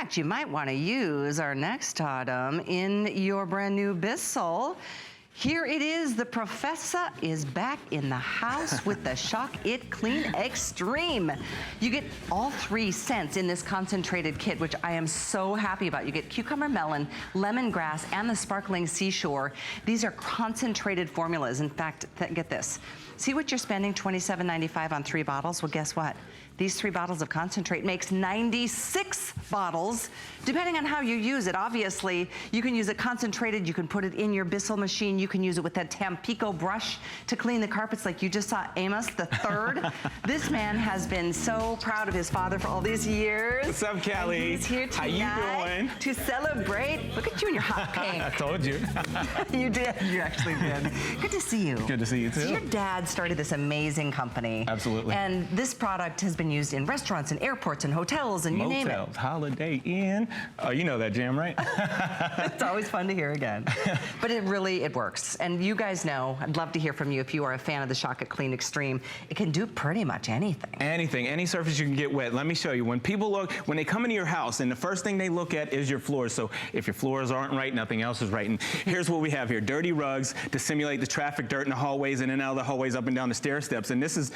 fact, you might want to use our next item in your brand new Bissell. Here it is, the Professor is back in the house with the Shock It Clean Extreme. You get all 3 scents in this concentrated kit, which I am so happy about. You get cucumber melon, lemongrass, and the sparkling seashore. These are concentrated formulas. In fact, get this. See what you're spending, $27.95 on 3 bottles? Well, guess what? These 3 bottles of concentrate makes 96 bottles, depending on how you use it. Obviously, you can use it concentrated, you can put it in your Bissell machine, you can use it with that Tampico brush to clean the carpets like you just saw Amos the third. This man has been so proud of his father for all these years. What's up, Callie? He's here tonight. How you doing? To celebrate. Look at you in your hot pink. I told you. You did. You actually did. Good to see you. Good to see you too. So your dad started this amazing company. Absolutely. And this product has been used in restaurants and airports and hotels and you name it. Motels, Holiday Inn. Oh, you know that jam, right? It's always fun to hear again. But it works. And you guys know, I'd love to hear from you if you are a fan of the Shock It Clean Extreme. It can do pretty much anything. Anything, any surface you can get wet. Let me show you. When they come into your house and the first thing they look at is your floors. So if your floors aren't right, nothing else is right. And here's what we have here. Dirty rugs to simulate the traffic dirt in the hallways and in and out of the hallways, up and down the stair steps. And this is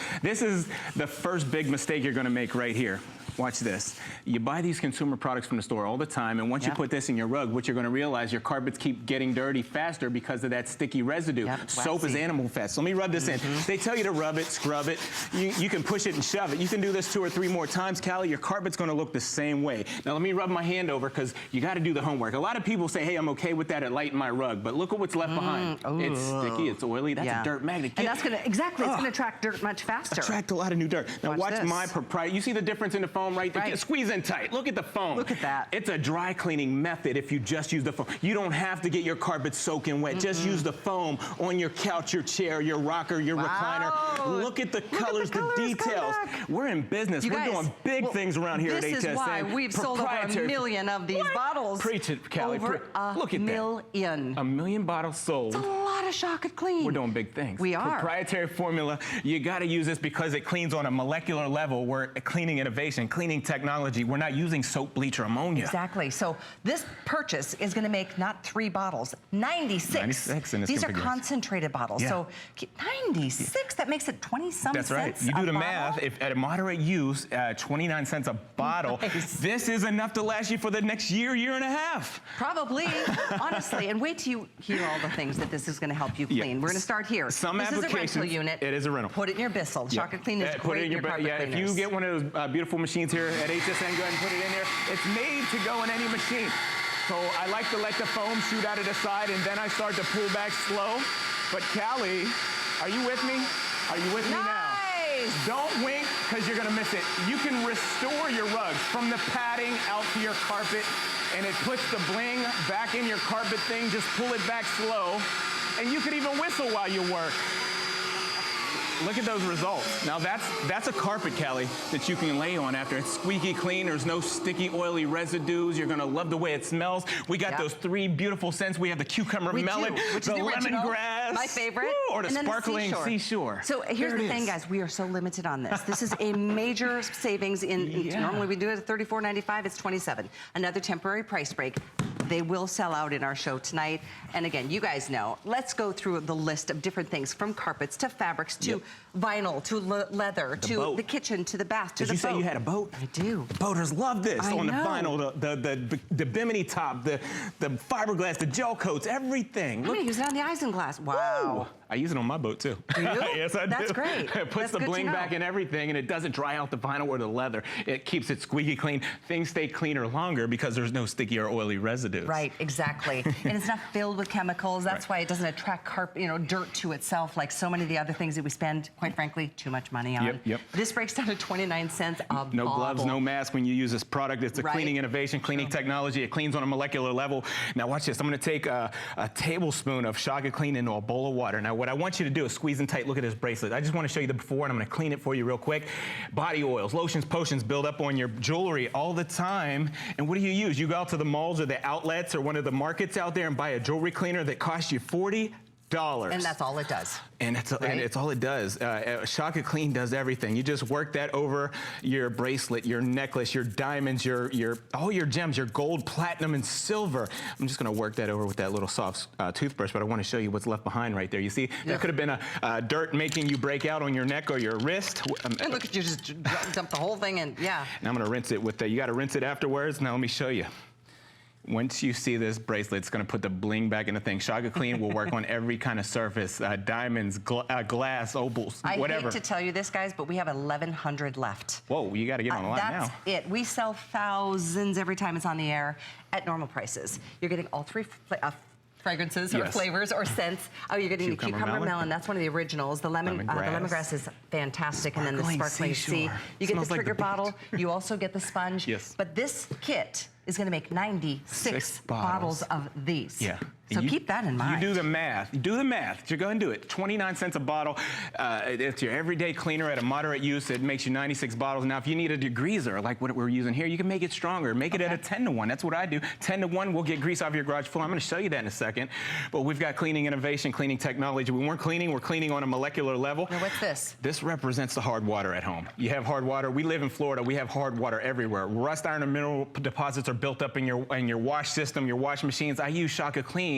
the first big mistake you're gonna make right here. Watch this. You buy these consumer products from the store all the time, and once you put this in your rug, what you're gonna realize, your carpets keep getting dirty faster because of that sticky residue. Soap is animal fat. So let me rub this in. They tell you to rub it, scrub it. You can push it and shove it. You can do this 2 or 3 more times, Callie, your carpet's gonna look the same way. Now let me rub my hand over, because you gotta do the homework. A lot of people say, hey, I'm okay with that, it lightened my rug, but look at what's left behind. It's sticky, it's oily, that's a dirt magnet. And that's gonna, it's gonna attract dirt much faster. Attract a lot of new dirt. Now watch my proprietary, you see the difference in the foam right there? Squeeze in tight, look at the foam. Look at that. It's a dry cleaning method if you just use the foam. You don't have to get your carpet soaking wet. Just use the foam on your couch, your chair, your rocker, your recliner. Look at the colors, the details. We're in business. We're doing big things around here at HSN. This is why we've sold over 1 million of these bottles. Preach it, Callie. Over look at million. That. 1 million bottles sold. It's a lot of Shock It Clean. We're doing big things. We are. Proprietary formula. You got to use this because it cleans on a molecular level. We're cleaning innovation, cleaning technology. We're not using soap, bleach, or ammonia. Exactly. So this purchase is going to make not 3 bottles, 96. 96 in this These are concentrated bottles. So 96, that makes it 20-some cents. That's right. You do the math. If at a moderate use, 29 cents a bottle, this is enough to last you for the next year, year and a half. Probably, honestly. And wait till you hear all the things that this is going to help you clean. We're going to start here. Some this applications, is a rental unit. It is a rental. Put it in your Bissell. Shock It Clean is great in your carpet cleaners. If you get one of those beautiful machines here at HSN, go ahead and put it in there. It's made to go in any machine. So I like to let the foam shoot out of the side, and then I start to pull back slow. But Callie, are you with me? Are you with me now? Don't wink, because you're gonna miss it. You can restore your rugs from the padding out to your carpet, and it puts the bling back in your carpet thing. Just pull it back slow, and you can even whistle while you work. Look at those results. Now that's a carpet, Callie, that you can lay on after it's squeaky clean. There's no sticky, oily residues. You're gonna love the way it smells. We got those 3 beautiful scents. We have the cucumber melon, the lemongrass, my favorite, or the sparkling seashore. So here's the thing, guys. We are so limited on this. This is a major savings. Normally we do it at $34.95. It's $27. Another temporary price break. They will sell out in our show tonight. And again, you guys know, let's go through the list of different things, from carpets to fabrics to vinyl to leather to the kitchen to the bath to the boat. Did you say you had a boat? I do. Boaters love this. On the vinyl, the bimini top, the fiberglass, the gel coats, everything. I'm gonna use it on the isinglass. Wow. Woo. I use it on my boat too. Do you? Yes, I do. That's great. It puts the bling back in everything, and it doesn't dry out the vinyl or the leather. It keeps it squeaky clean. Things stay cleaner longer because there's no sticky or oily residues. Right, exactly. And it's not filled with chemicals. That's why it doesn't attract dirt to itself like so many of the other things that we spend, quite frankly, too much money on. This breaks down to 29 cents a bottle. No gloves, no mask when you use this product. It's a cleaning innovation, cleaning technology. It cleans on a molecular level. Now watch this. I'm gonna take a tablespoon of Shock It Clean into a bowl of water. Now what I want you to do is squeeze in tight. Look at this bracelet. I just want to show you the before, and I'm going to clean it for you real quick. Body oils, lotions, potions build up on your jewelry all the time. And what do you use? You go out to the malls or the outlets or one of the markets out there and buy a jewelry cleaner that costs you $40, And that's all it does. And it's all it does. Shock It Clean does everything. You just work that over your bracelet, your necklace, your diamonds, all your gems, your gold, platinum, and silver. I'm just gonna work that over with that little soft toothbrush, but I wanna show you what's left behind right there. You see, that could have been a dirt making you break out on your neck or your wrist. And look at you, just dump the whole thing in, yeah. And I'm gonna rinse it with you gotta rinse it afterwards. Now let me show you. Once you see this bracelet, it's gonna put the bling back in the thing. Shock It Clean will work on every kind of surface, diamonds, glass, opals, whatever. I hate to tell you this, guys, but we have 1,100 left. Whoa, you gotta get on the line now. That's it. We sell thousands every time it's on the air at normal prices. You're getting all three fragrances or flavors or scents. Oh, you're getting the cucumber melon. That's one of the originals. The lemongrass is fantastic. And then the sparkling sea. You get the trigger bottle. You also get the sponge. Yes. But this kit is going to make 96 bottles of these. Yeah. So keep that in mind. You do the math. Do the math. You go and do it. 29 cents a bottle. It's your everyday cleaner at a moderate use. It makes you 96 bottles. Now, if you need a degreaser, like what we're using here, you can make it stronger. Make it at a 10-to-1. That's what I do. 10-to-1, we'll get grease off your garage floor. I'm going to show you that in a second. But we've got cleaning innovation, cleaning technology. We weren't cleaning. We're cleaning on a molecular level. Now, what's this? This represents the hard water at home. You have hard water. We live in Florida. We have hard water everywhere. Rust, iron, and mineral deposits are built up in your wash system, your wash machines. I use Shock It Clean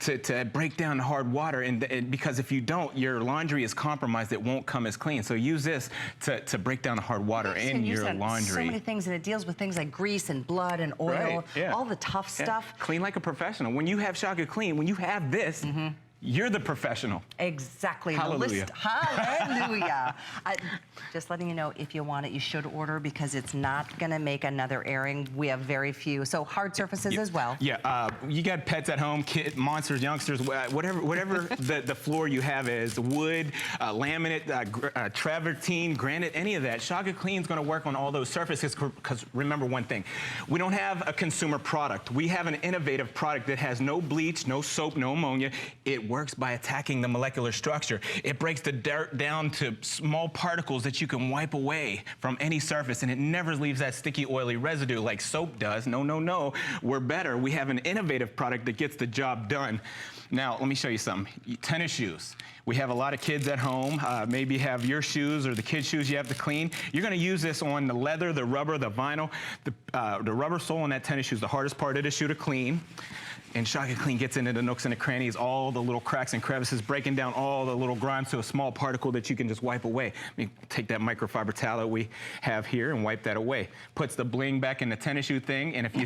to break down the hard water, and because if you don't, your laundry is compromised. It won't come as clean. So use this to break down the hard water in your laundry. So many things, and it deals with things like grease and blood and oil, all the tough stuff. Clean like a professional. When you have Shock It Clean, when you have this, you're the professional. Exactly. Hallelujah. Hallelujah. Just letting you know, if you want it, you should order because it's not going to make another airing. We have very few. So hard surfaces as well. Yeah. You got pets at home, kids, monsters, youngsters, whatever the floor you have is, wood, laminate, travertine, granite, any of that. Shock It Clean is going to work on all those surfaces because remember one thing. We don't have a consumer product. We have an innovative product that has no bleach, no soap, no ammonia. It works by attacking the molecular structure. It breaks the dirt down to small particles that you can wipe away from any surface, and it never leaves that sticky, oily residue like soap does. No, no, no. We're better. We have an innovative product that gets the job done. Now, let me show you something. Tennis shoes. We have a lot of kids at home. Maybe you have your shoes or the kids' shoes you have to clean. You're going to use this on the leather, the rubber, the vinyl. The rubber sole on that tennis shoe is the hardest part of the shoe to clean. And Shock It Clean gets into the nooks and the crannies, all the little cracks and crevices, breaking down all the little grime to a small particle that you can just wipe away. Let me take that microfiber towel that we have here and wipe that away. Puts the bling back in the tennis shoe thing, and if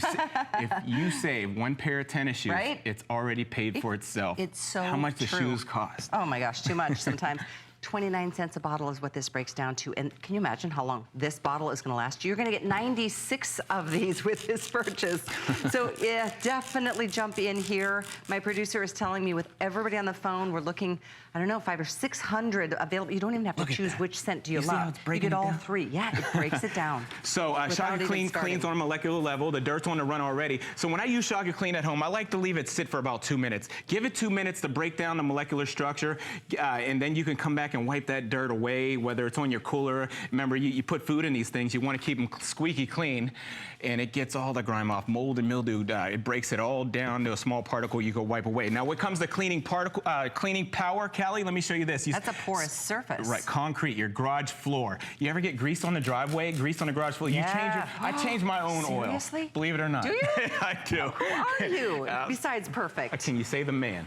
you save one pair of tennis shoes, it's already paid for itself. It's so How much do shoes cost? Oh my gosh, too much sometimes. 29 cents a bottle is what this breaks down to. And can you imagine how long this bottle is going to last? You're going to get 96 of these with this purchase. So yeah, definitely jump in here. My producer is telling me with everybody on the phone, we're looking, I don't know, 500 or 600 available. You don't even have to choose which scent do you love. You get all three. Yeah, it breaks it down. So Shock It Clean cleans on a molecular level. The dirt's on the run already. So when I use Shock It Clean at home, I like to leave it sit for about 2 minutes. Give it 2 minutes to break down the molecular structure, and then you can come back and wipe that dirt away, whether it's on your cooler. Remember, you put food in these things, you want to keep them squeaky clean, and it gets all the grime off, mold and mildew. It breaks it all down to a small particle you can wipe away. Now, when it comes to cleaning power, Callie, let me show you this. That's a porous surface. Right, concrete, your garage floor. You ever get grease on the driveway, grease on the garage floor? Yeah. I change my own oil. Seriously? Believe it or not. Do you? I do. Who are you, besides perfect? Can you say the man?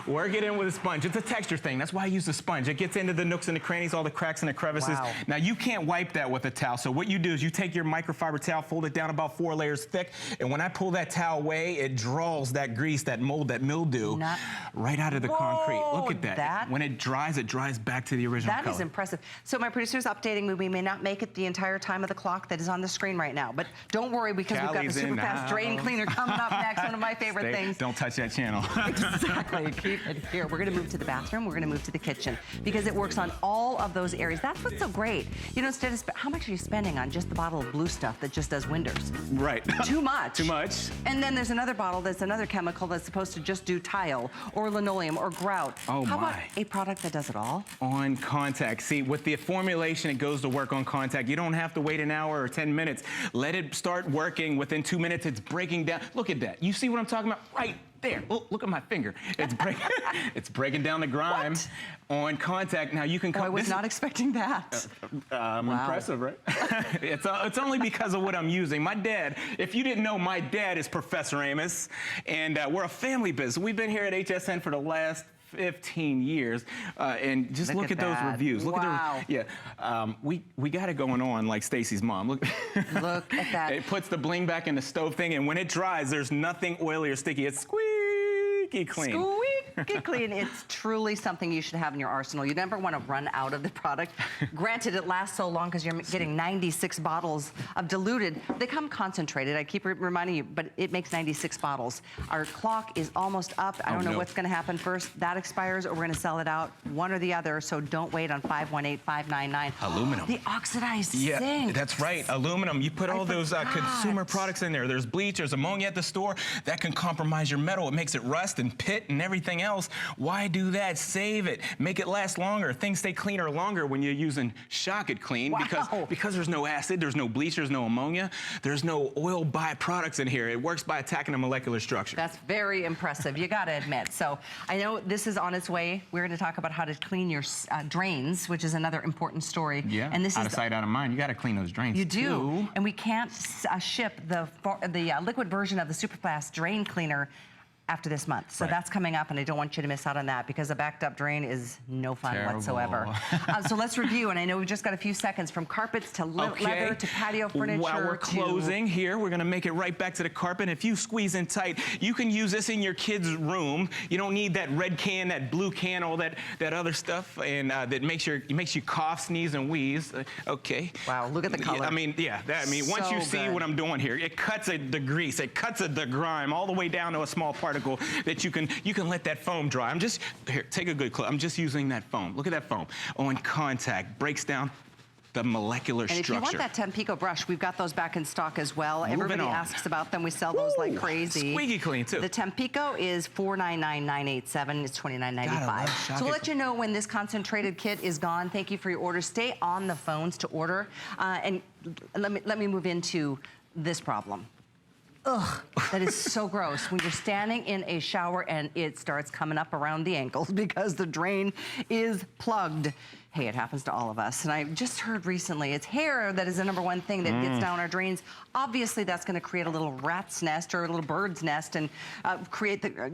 Work it in with a sponge. It's a texture thing. That's why I use the sponge. It gets into the nooks and the crannies, all the cracks and the crevices. Wow. Now, you can't wipe that with a towel. So what you do is you take your microfiber towel, fold it down about 4 layers thick, and when I pull that towel away, it draws that grease, that mold, that mildew right out of the concrete. Look at that. When it dries back to the original color. That is impressive. So my producer's updating me. We may not make it the entire time of the clock that is on the screen right now, but don't worry because we've got the super fast drain cleaner coming up next, one of my favorite things. Don't touch that channel. Exactly. Keep it here. We're going to move to the bathroom. We're going to move to the kitchen because it works on all of those areas. That's what's so great. You know, instead of how much are you spending on just the bottle of blue stuff that just does windows? Right. Too much. Too much. And then there's another bottle that's another chemical that's supposed to just do tile or linoleum or grout. Oh, how about a product that does it all? On contact. See, with the formulation, it goes to work on contact. You don't have to wait an hour or 10 minutes. Let it start working. Within 2 minutes, it's breaking down. Look at that. You see what I'm talking about? Right There, look at my finger. It's breaking down the grime on contact. Now you can come. I was not expecting that. Wow. Impressive, right? It's only because of what I'm using. My dad, if you didn't know, my dad is Professor Amos, and we're a family business. We've been here at HSN for the last 15 years, and just look at those reviews. Look at the, we got it going on like Stacy's mom. Look at that. It puts the bling back in the stove thing, and when it dries, there's nothing oily or sticky. It's squeaky clean. Squeaky clean. It's truly something you should have in your arsenal. You never want to run out of the product. Granted, it lasts so long because you're getting 96 bottles of diluted. They come concentrated. I keep reminding you, but it makes 96 bottles. Our clock is almost up. I don't know what's going to happen first. That expires, or we're going to sell it out, one or the other. So don't wait on 518-599. Aluminum. The oxidized zinc. That's right. Aluminum. You put all those consumer products in there. There's bleach. There's ammonia at the store. That can compromise your metal. It makes it rust and pit and everything else. Why do that? Save it. Make it last longer. Things stay cleaner longer when you're using Shock It Clean because there's no acid, there's no bleach, there's no ammonia, there's no oil byproducts in here. It works by attacking the molecular structure. That's very impressive, you got to admit. So I know this is on its way. We're going to talk about how to clean your drains, which is another important story. Yeah, and this out of sight, out of mind. You got to clean those drains. You do, and we can't ship the liquid version of the Superfast Drain Cleaner after this month. So that's coming up, and I don't want you to miss out on that because a backed up drain is no fun whatsoever. So let's review, and I know we've just got a few seconds from carpets to leather to patio furniture. While we're closing here, we're gonna make it right back to the carpet. If you squeeze in tight, you can use this in your kid's room. You don't need that red can, that blue can, all that other stuff, and that makes you cough, sneeze, and wheeze. Okay. Wow, look at the color. I mean, once you see what I'm doing here, it cuts the grease, it cuts the grime all the way down to a small particle that you can let that foam dry. Here, take a good clip. I'm just using that foam. Look at that foam. On contact, breaks down the molecular structure. And if you want that Tampico brush, we've got those back in stock as well. Everybody asks about them. We sell those like crazy. Squeaky clean, too. The Tampico is $499,987. It's $29.95. So we'll let you know when this concentrated kit is gone. Thank you for your order. Stay on the phones to order. And let me move into this problem. Ugh, that is so gross. When you're standing in a shower and it starts coming up around the ankles because the drain is plugged. Hey, it happens to all of us. And I just heard recently, it's hair that is the #1 thing that gets down our drains. Obviously, that's going to create a little rat's nest or a little bird's nest and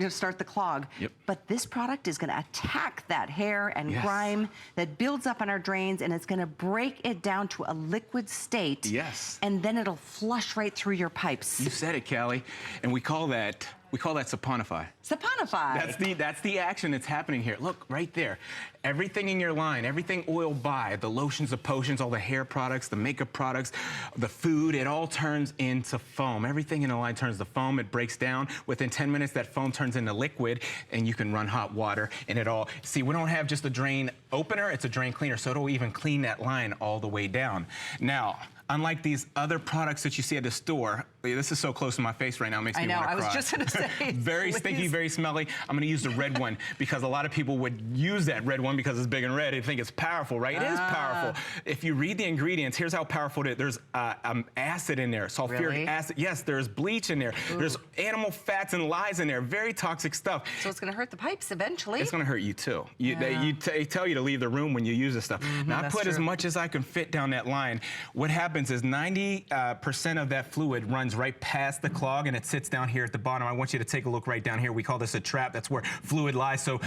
start the clog. Yep. But this product is going to attack that hair and grime that builds up on our drains, and it's going to break it down to a liquid state. Yes. And then it'll flush right through your pipes. You said it, Callie. And we call that saponify. Saponify. That's the action that's happening here. Look, right there. Everything in your line, everything oil by, the lotions, the potions, all the hair products, the makeup products, the food, it all turns into foam. Everything in the line turns to foam. It breaks down. Within 10 minutes, that foam turns into liquid, and you can run hot water in it all. See, we don't have just a drain opener, it's a drain cleaner, so it'll even clean that line all the way down. Now, unlike these other products that you see at the store, this is so close to my face right now, it makes me want to cry. I know, I was just going to say. Very stinky, very smelly. I'm going to use the red one because a lot of people would use that red one because it's big and red. They think it's powerful, right? It is powerful. If you read the ingredients, here's how powerful it is. There's acid in there, sulfuric acid. Yes, there's bleach in there. Ooh. There's animal fats and lies in there. Very toxic stuff. So it's going to hurt the pipes eventually. It's going to hurt you too. They tell you to leave the room when you use this stuff. Now, I put as much as I can fit down that line. What happens is 90% of that fluid runs right past the clog, and it sits down here at the bottom. I want you to take a look right down here. We call this a trap. That's where fluid lies, so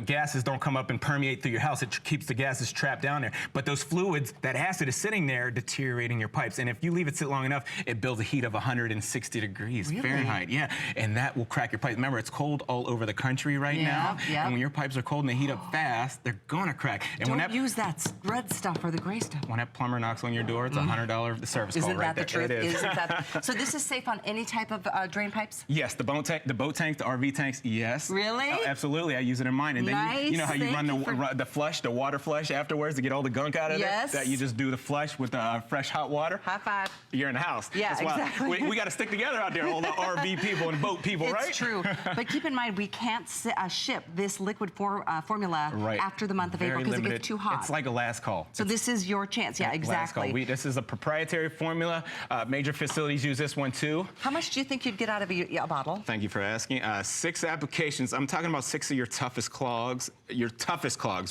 gases don't come up and permeate through your house. It keeps the gases trapped down there. But those fluids, that acid is sitting there deteriorating your pipes, and if you leave it sit long enough, it builds a heat of 160 degrees Fahrenheit. Yeah, and that will crack your pipes. Remember, it's cold all over the country right now, and when your pipes are cold and they heat up fast, they're gonna crack. And don't use that red stuff or the gray stuff. When that plumber knocks on your door, it's $100 service call right there. Isn't that the truth? It is. Isn't that so this is safe on any type of drain pipes? Yes, the boat tanks, the RV tanks, yes. Really? Absolutely, I use it in mine. And then you know how you run the water flush afterwards to get all the gunk out of it? Yes. That you just do the flush with fresh hot water? High five. You're in the house. Yeah, That's exactly. Why we got to stick together out there, all the RV people and boat people, right? It's true. But keep in mind, we can't ship this liquid formula after the month of April because it gets too hot. It's like a last call. So this is your chance. Yeah, exactly. This is a proprietary formula. Major facilities use this one too. How much do you think you'd get out of a bottle? Thank you for asking. 6 applications. I'm talking about 6 of your toughest clogs,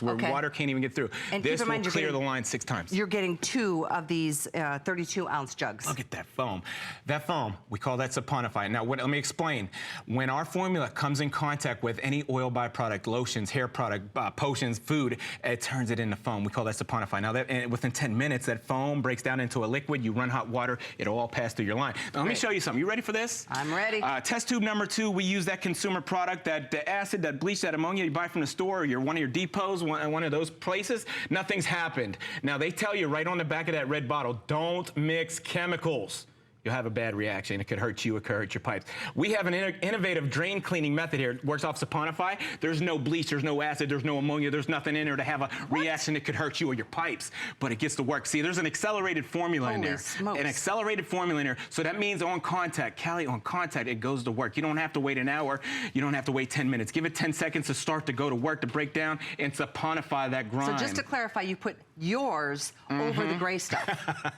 where water can't even get through. And this keep in mind, will clear the line 6 times. You're getting 2 of these 32-ounce jugs. Look at that foam. That foam, we call that saponify. Now, let me explain. When our formula comes in contact with any oil byproduct, lotions, hair product, potions, food, it turns it into foam. We call that saponify. Now, and within 10 minutes, that foam breaks down into a liquid. You run hot water, it'll all pass through your line. Now, let me show you something. You ready for this? I'm ready. Test tube number 2, we use that consumer product, that acid, that bleach, that ammonia you buy from the store, or one of your depots, one of those places. Nothing's happened. Now, they tell you right on the back of that red bottle, don't mix chemicals. You'll have a bad reaction. It could hurt you, it could hurt your pipes. We have an innovative drain cleaning method here. It works off saponify. There's no bleach, there's no acid, there's no ammonia, there's nothing in there to have a reaction that could hurt you or your pipes, but it gets to work. See, there's an accelerated formula in there. Smokes. An accelerated formula in there. So that means on contact, Callie, on contact, it goes to work. You don't have to wait an hour. You don't have to wait 10 minutes. Give it 10 seconds to start to go to work, to break down, and saponify that grime. So just to clarify, you put yours over the gray stuff.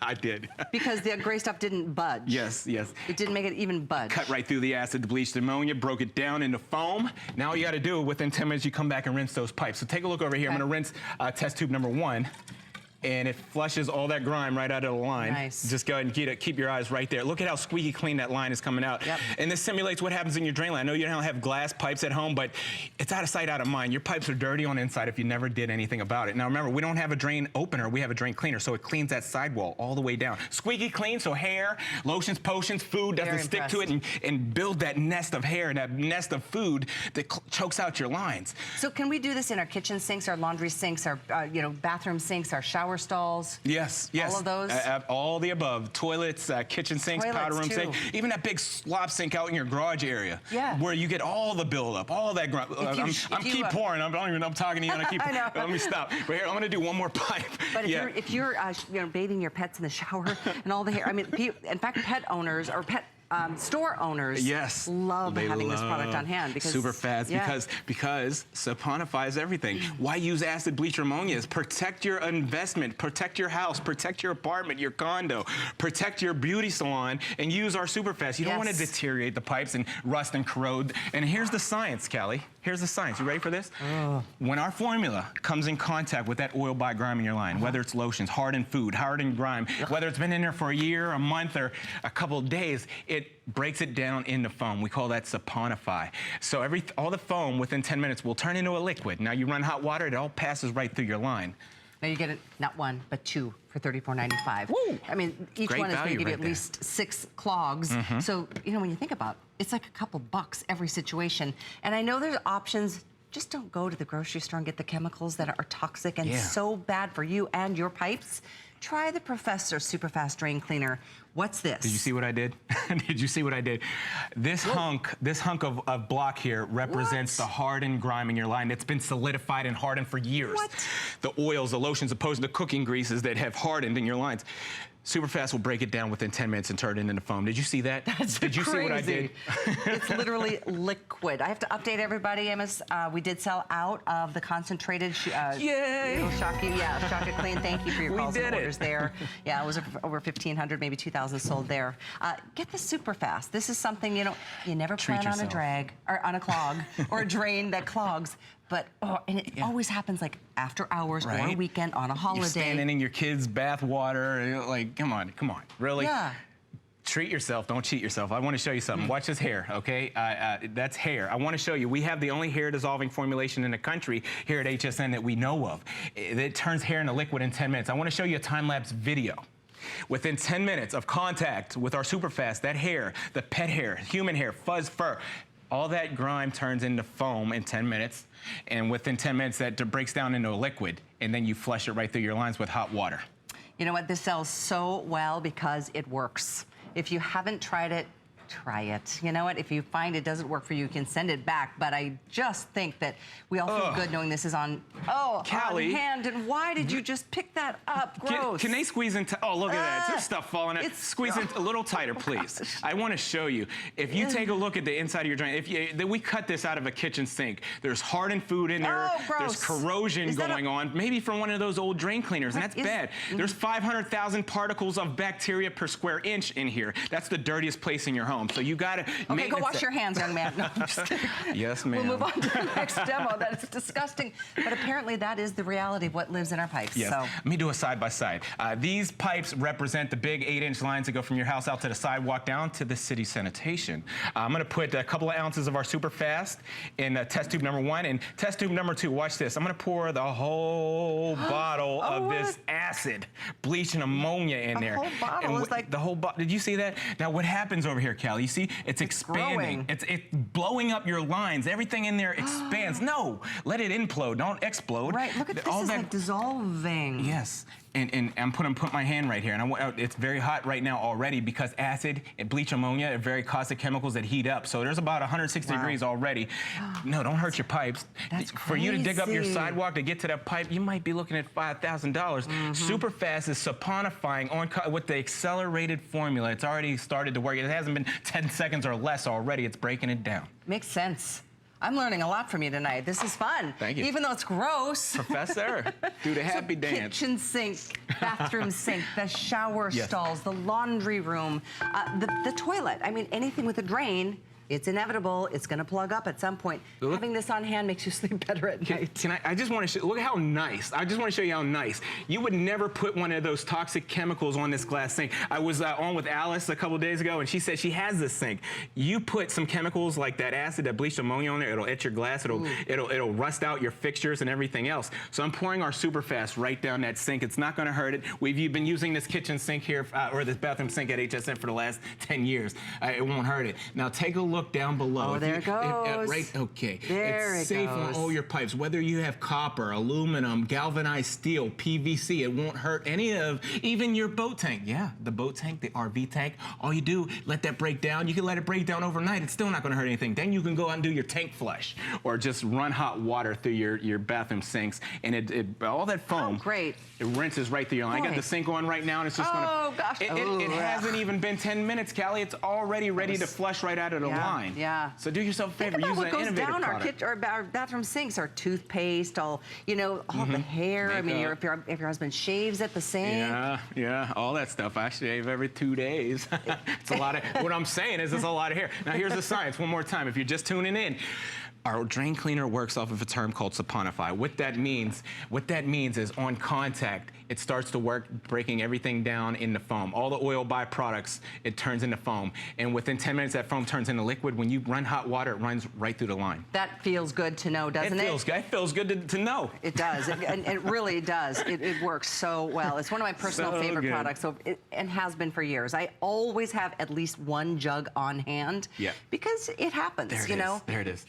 I did. Because the gray stuff didn't budge. Yes, yes. It didn't make it even budge. Cut right through the acid, the bleach, the ammonia, broke it down into foam. Now all you got to do, within 10 minutes, you come back and rinse those pipes. So take a look over here. I'm going to rinse test tube number 1. And it flushes all that grime right out of the line. Nice. Just go ahead and keep your eyes right there. Look at how squeaky clean that line is coming out. Yep. And this simulates what happens in your drain line. I know you don't have glass pipes at home, but it's out of sight, out of mind. Your pipes are dirty on the inside if you never did anything about it. Now remember, we don't have a drain opener, we have a drain cleaner, so it cleans that sidewall all the way down. Squeaky clean, so hair, lotions, potions, food doesn't stick to it and build that nest of hair and that nest of food that chokes out your lines. So can we do this in our kitchen sinks, our laundry sinks, our bathroom sinks, our shower stalls? Yes, yes. All of those? All the above. Toilets, kitchen sinks, powder room sink, even that big slop sink out in your garage area. Yeah. Where you get all the buildup, all that grunt. I'm keep pouring. I don't even know I'm talking to you and I keep let me stop. But here, I'm gonna do one more pipe. But if you're bathing your pets in the shower and all the hair, I mean, in fact, pet owners or pet store owners love having this product on hand because super fast because saponifies everything. Why use acid, bleach, or ammonia? Protect your investment, protect your house, protect your apartment, your condo, protect your beauty salon, and use our super fast. You don't want to deteriorate the pipes and rust and corrode. And here's the science, Callie. Here's the science. You ready for this? When our formula comes in contact with that oil by grime in your line, whether it's lotions, hardened food, hardened grime, whether it's been in there for a year, a month, or a couple of days, it breaks it down into foam. We call that saponify. So all the foam within 10 minutes will turn into a liquid. Now you run hot water, it all passes right through your line. Now you get it, not 1, but 2 for $34.95. Woo! I mean, each Great one is going to give you right at least 6 clogs. So, when you think about it, it's like a couple bucks every situation. And I know there's options. Just don't go to the grocery store and get the chemicals that are toxic and so bad for you and your pipes. Try the Professor Superfast Drain Cleaner. What's this? Did you see what I did? Did you see what I did? This hunk of block here represents the hardened grime in your line that's been solidified and hardened for years. The oils, the lotions, opposed to cooking greases that have hardened in your lines. Superfast will break it down within 10 minutes and turn it into foam. Did you see that? Did you see what I did? It's literally liquid. I have to update everybody, Amos. We did sell out of the concentrated Yay! Shock It Clean. Thank you for your calls and orders it. there. Yeah, it was over 1,500, maybe 2,000 sold there. Get the Superfast. This is something, you never plan on a drag or on a clog or a drain that clogs. But, and it always happens like after hours or a weekend on a holiday. You're standing in your kid's bath water, like, come on, really? Yeah. Treat yourself, don't cheat yourself. I want to show you something. Watch this hair, okay? That's hair. I want to show you, we have the only hair dissolving formulation in the country here at HSN that we know of. It turns hair into liquid in 10 minutes. I want to show you a time-lapse video. Within 10 minutes of contact with our Superfast, that hair, the pet hair, human hair, fuzz, fur, all that grime turns into foam in 10 minutes, and within 10 minutes that breaks down into a liquid, and then you flush it right through your lines with hot water. You know what? This sells so well because it works. If you haven't tried it, try it. You know what? If you find it doesn't work for you, you can send it back. But I just think that we all feel good knowing this is on Callie, hand. And why did you just pick that up? Gross. Can they squeeze into? Oh, look at that! There's stuff falling out. Squeeze in a little tighter, please. I want to show you. If you take a look at the inside of your drain, we cut this out of a kitchen sink. There's hardened food in there. Oh, gross. There's corrosion going on, maybe from one of those old drain cleaners, and that's bad. There's 500,000 particles of bacteria per square inch in here. That's the dirtiest place in your home. So you gotta go wash your hands, young man. No, I'm just kidding. Yes, ma'am. We'll move on to the next demo. That is disgusting, but apparently that is the reality of what lives in our pipes. Yes. So. Let me do a side by side. These pipes represent the big 8-inch lines that go from your house out to the sidewalk down to the city sanitation. I'm gonna put a couple of ounces of our super fast in test tube number 1 and test tube number 2. Watch this. I'm gonna pour the whole bottle of this acid, bleach and ammonia in there. The whole bottle is like the whole bottle. Did you see that? Now what happens over here, Callie? You see, it's expanding. Growing. It's blowing up your lines. Everything in there expands. No, let it implode. Don't explode. Right. Look at this. Is like dissolving. Yes. And I'm put my hand right here, and it's very hot right now already because acid and bleach ammonia are very caustic chemicals that heat up. So there's about 160 degrees already. No, don't hurt your pipes. That's For you to dig up your sidewalk to get to that pipe, you might be looking at $5,000. Superfast is saponifying with the accelerated formula. It's already started to work. It hasn't been 10 seconds or less already. It's breaking it down. Makes sense. I'm learning a lot from you tonight. This is fun. Thank you. Even though it's gross. Professor, do the happy dance. Kitchen sink, bathroom sink, the shower stalls, the laundry room, the toilet. I mean, anything with a drain. It's inevitable. It's going to plug up at some point. Look, having this on hand makes you sleep better at night. I just want to show, look how nice. I just want to show you how nice. You would never put one of those toxic chemicals on this glass sink. I was on with Alice a couple days ago, and she said she has this sink. You put some chemicals like that acid, that bleached ammonia on there, it'll etch your glass, it'll rust out your fixtures and everything else. So I'm pouring our Superfast right down that sink. It's not going to hurt it. We've been using this kitchen sink here, or this bathroom sink at HSN for the last 10 years. It won't hurt it. Now take a look down below. Oh, there it goes. Okay. There it's safe on all your pipes, whether you have copper, aluminum, galvanized steel, PVC. It won't hurt any of, even your boat tank. Yeah, the boat tank, the RV tank. All you do, let that break down. You can let it break down overnight. It's still not going to hurt anything. Then you can go out and do your tank flush, or just run hot water through your bathroom sinks, and all that foam. Oh, great. It rinses right through your line. I got the sink on right now, and it's just going to. Oh gosh. It hasn't even been 10 minutes, Callie. It's already ready to flush right out of the line. Yeah. So do yourself a favor. Think about use what an goes innovative down product. our bathroom sinks, our toothpaste, all the hair. Makeup. I mean, if your husband shaves at the sink. Yeah, all that stuff. I shave every 2 days. It's a lot of. What I'm saying is, it's a lot of hair. Now here's the science. One more time, if you're just tuning in. Our drain cleaner works off of a term called saponify. What that means is on contact, it starts to work, breaking everything down in the foam. All the oil byproducts, it turns into foam. And within 10 minutes, that foam turns into liquid. When you run hot water, it runs right through the line. That feels good to know, doesn't it? It feels good to know. It does. It really does. It works so well. It's one of my personal favorite products, and has been for years. I always have at least one jug on hand. Yeah. Because it happens, There it is.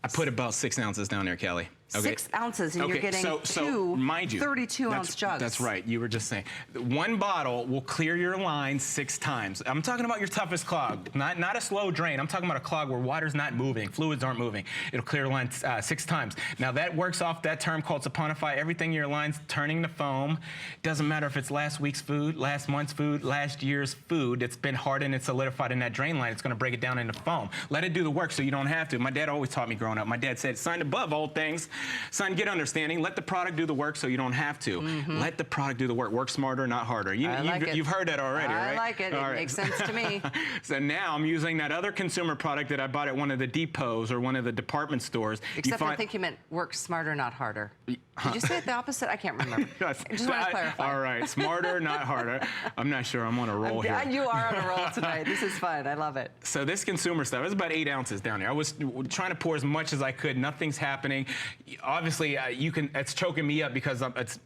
I put about 6 ounces down there, Callie. Okay. 6 ounces, and you're getting so mind you, 32-ounce jugs. That's right. You were just saying. One bottle will clear your line 6 times. I'm talking about your toughest clog, not a slow drain. I'm talking about a clog where water's not moving, fluids aren't moving. It'll clear the line 6 times. Now that works off that term called saponify. Everything in your line's turning to foam. Doesn't matter if it's last week's food, last month's food, last year's food. It's been hardened and solidified in that drain line. It's going to break it down into foam. Let it do the work so you don't have to. My dad always taught me growing up. My dad said, "Son, above all things, son, get understanding. Let the product do the work so you don't have to. Let the product do the work. Work smarter, not harder." You've heard that already, right? I like it. It makes sense to me. So now I'm using that other consumer product that I bought at one of the depots or one of the department stores. Except I think you meant work smarter, not harder. Did you say it the opposite? I can't remember. I just want to clarify. All right, smarter, not harder. I'm not sure. I'm on a roll here. You are on a roll tonight. This is fun. I love it. So this consumer stuff, it was about 8 ounces down there. I was trying to pour as much as I could. Nothing's happening. Obviously, it's choking me up because it's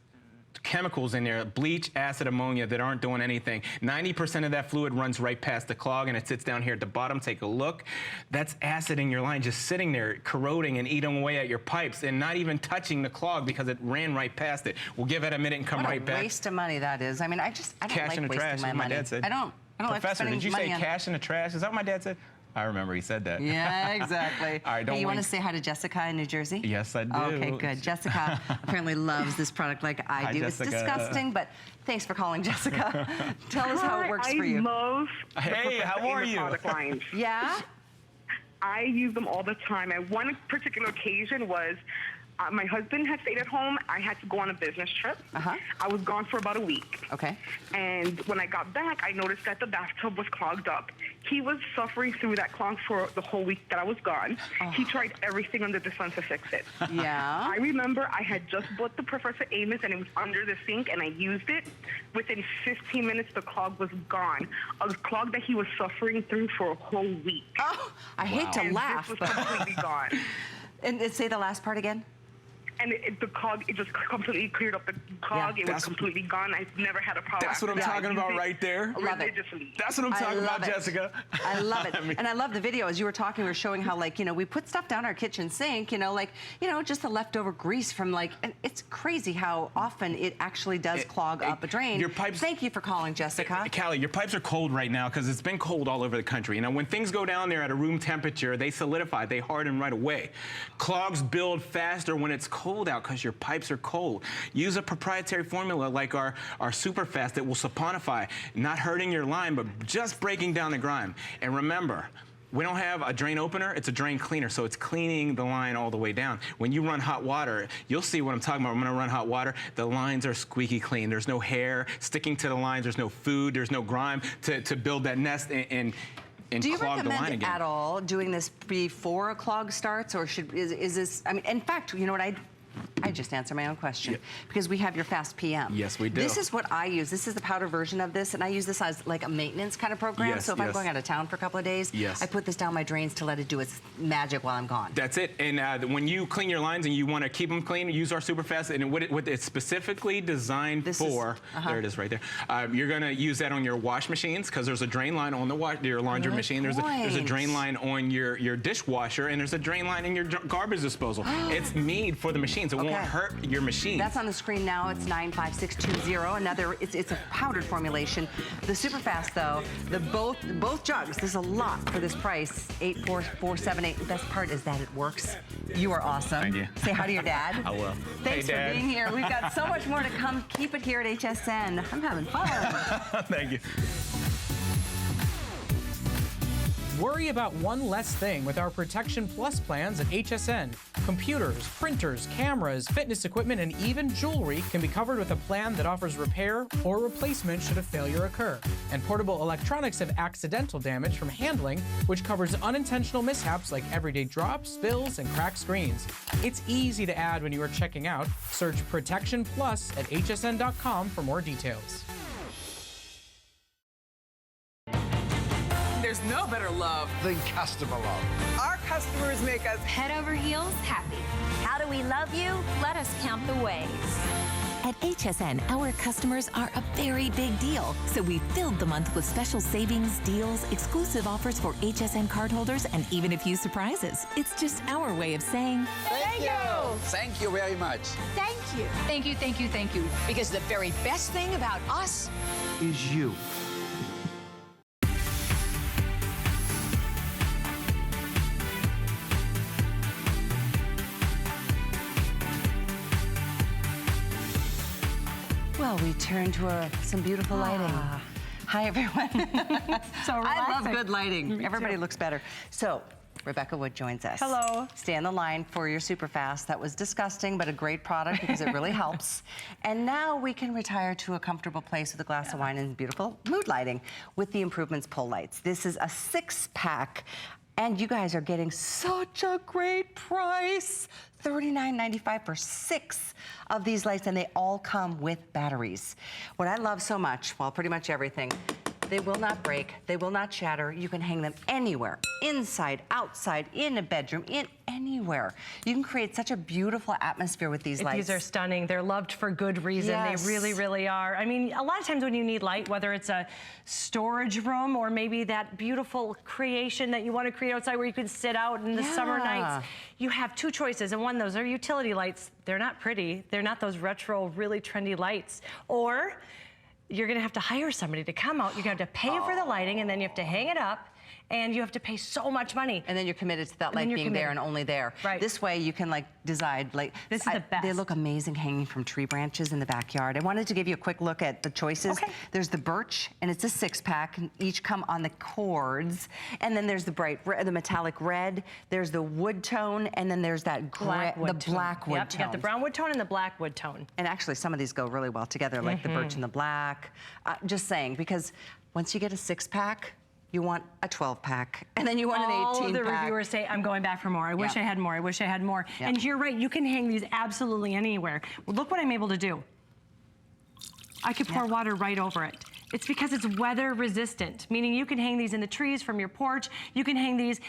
chemicals in there, bleach, acid, ammonia, that aren't doing anything. 90% of that fluid runs right past the clog, and it sits down here at the bottom. Take a look. That's acid in your line just sitting there, corroding and eating away at your pipes and not even touching the clog because it ran right past it. We'll give it a minute and come right back. What a waste of money that is. I mean, I don't Cash like in the wasting trash, my money. my dad said. I don't. I don't like Professor, spending did you money say on... cash in the trash? Is that what my dad said? I remember he said that. Yeah, exactly. All right, don't Hey, you want to wink. say hi to Jessica in New Jersey? Yes, I do. Okay, good. Jessica apparently loves this product like I Hi, do. Jessica. It's disgusting, but thanks for calling, Jessica. Tell us how it works for you. I love Hey, how are you? product lines. Yeah? I use them all the time. And one particular occasion was my husband had stayed at home. I had to go on a business trip. I was gone for about a week. Okay. And when I got back, I noticed that the bathtub was clogged up. He was suffering through that clog for the whole week that I was gone. He tried everything under the sun to fix it. Yeah. I remember I had just bought the Professor Amos and it was under the sink and I used it. Within 15 minutes, the clog was gone. A clog that he was suffering through for a whole week. Oh, I hate to And laugh. this was completely gone. And say the last part again. And the clog, it just completely cleared up the clog. Yeah, it was completely gone. I've never had a problem. That's what I'm talking about right there. Love it. Religiously. That's what I'm talking about, Jessica. I love it. And I love the video. As you were talking, we were showing how, like, you know, we put stuff down our kitchen sink, just the leftover grease from, like, and it's crazy how often it actually does clog up a drain. Your pipes... Thank you for calling, Jessica. Callie, your pipes are cold right now because it's been cold all over the country. You know, when things go down there at a room temperature, they solidify, they harden right away. Clogs build faster when it's cold out because your pipes are cold. Use a proprietary formula like our Super Fast that will saponify, not hurting your line, but just breaking down the grime. And remember, we don't have a drain opener, it's a drain cleaner, so it's cleaning the line all the way down. When you run hot water, you'll see what I'm talking about. When I run hot water, the lines are squeaky clean. There's no hair sticking to the lines, there's no food, there's no grime to build that nest and Do you clog the line recommend again. at all doing this before a clog starts, or is this, I mean, in fact, you know what, I just answered my own question because we have your Fast PM. Yes, we do. This is what I use. This is the powder version of this, and I use this as like a maintenance kind of program. Yes, so if I'm going out of town for a couple of days, I put this down my drains to let it do its magic while I'm gone. That's it. And when you clean your lines and you want to keep them clean, use our Super Fast. And what it's specifically designed for, there it is right there. You're going to use that on your wash machines because there's a drain line on your laundry machine. There's a drain line on your dishwasher, and there's a drain line in your garbage disposal. It's made for the machines. It won't hurt your machine. That's on the screen now. It's 95620. Another, it's a powdered formulation. The Super Fast though, both jugs. There's a lot for this price. 84478. The best part is that it works. You are awesome. Thank you. Say hi to your dad. I will. Thanks hey, for Dad. being here. We've got so much more to come. Keep it here at HSN. I'm having fun. Thank you. Worry about one less thing with our Protection Plus plans at HSN. Computers, printers, cameras, fitness equipment, and even jewelry can be covered with a plan that offers repair or replacement should a failure occur. And portable electronics have accidental damage from handling, which covers unintentional mishaps like everyday drops, spills, and cracked screens. It's easy to add when you are checking out. Search Protection Plus at hsn.com for more details. There's no better love than customer love. Our customers make us head over heels happy. How do we love you? Let us count the ways. At HSN, our customers are a very big deal, so we filled the month with special savings, deals, exclusive offers for HSN cardholders, and even a few surprises. It's just our way of saying thank you. Thank you very much. Thank you. Thank you, thank you, thank you. Because the very best thing about us is you. Well, we turn to some beautiful lighting. Hi, everyone. I love good lighting. Everybody looks better. So, Rebecca Wood joins us. Hello. Stay on the line for your Super Fast. That was disgusting, but a great product because it really helps. And now we can retire to a comfortable place with a glass of wine and beautiful mood lighting with the Improvements pole lights. This is a 6-pack. And you guys are getting such a great price. $39.95 for 6 of these lights, and they all come with batteries. What I love so much, well, pretty much everything, they will not break, they will not shatter. You can hang them anywhere, inside, outside, in a bedroom, in anywhere. You can create such a beautiful atmosphere with these lights. These are stunning. They're loved for good reason. Yes. They really, really are. I mean, a lot of times when you need light, whether it's a storage room or maybe that beautiful creation that you want to create outside where you can sit out in the summer nights, you have 2 choices. And one, those are utility lights. They're not pretty. They're not those retro, really trendy lights. Or you're gonna have to hire somebody to come out. You're gonna have to pay for the lighting, and then you have to hang it up, and you have to pay so much money. And then you're committed to that light being there and only there. Right. This way you can like decide, like, this is the best. They look amazing hanging from tree branches in the backyard. I wanted to give you a quick look at the choices. Okay. There's the birch, and it's a 6-pack, and each come on the cords. And then there's the bright, the metallic red. There's the wood tone, and then there's that black wood tone. Yep, you got the brown wood tone and the black wood tone. And actually, some of these go really well together, like the birch and the black. Just saying, because once you get a 6-pack, you want a 12-pack, and then you want an 18-pack. All the reviewers say, I'm going back for more. I wish I had more. I wish I had more. And you're right, you can hang these absolutely anywhere. Well, look what I'm able to do. I could pour water right over it. It's because it's weather resistant, meaning you can hang these in the trees from your porch. You can hang these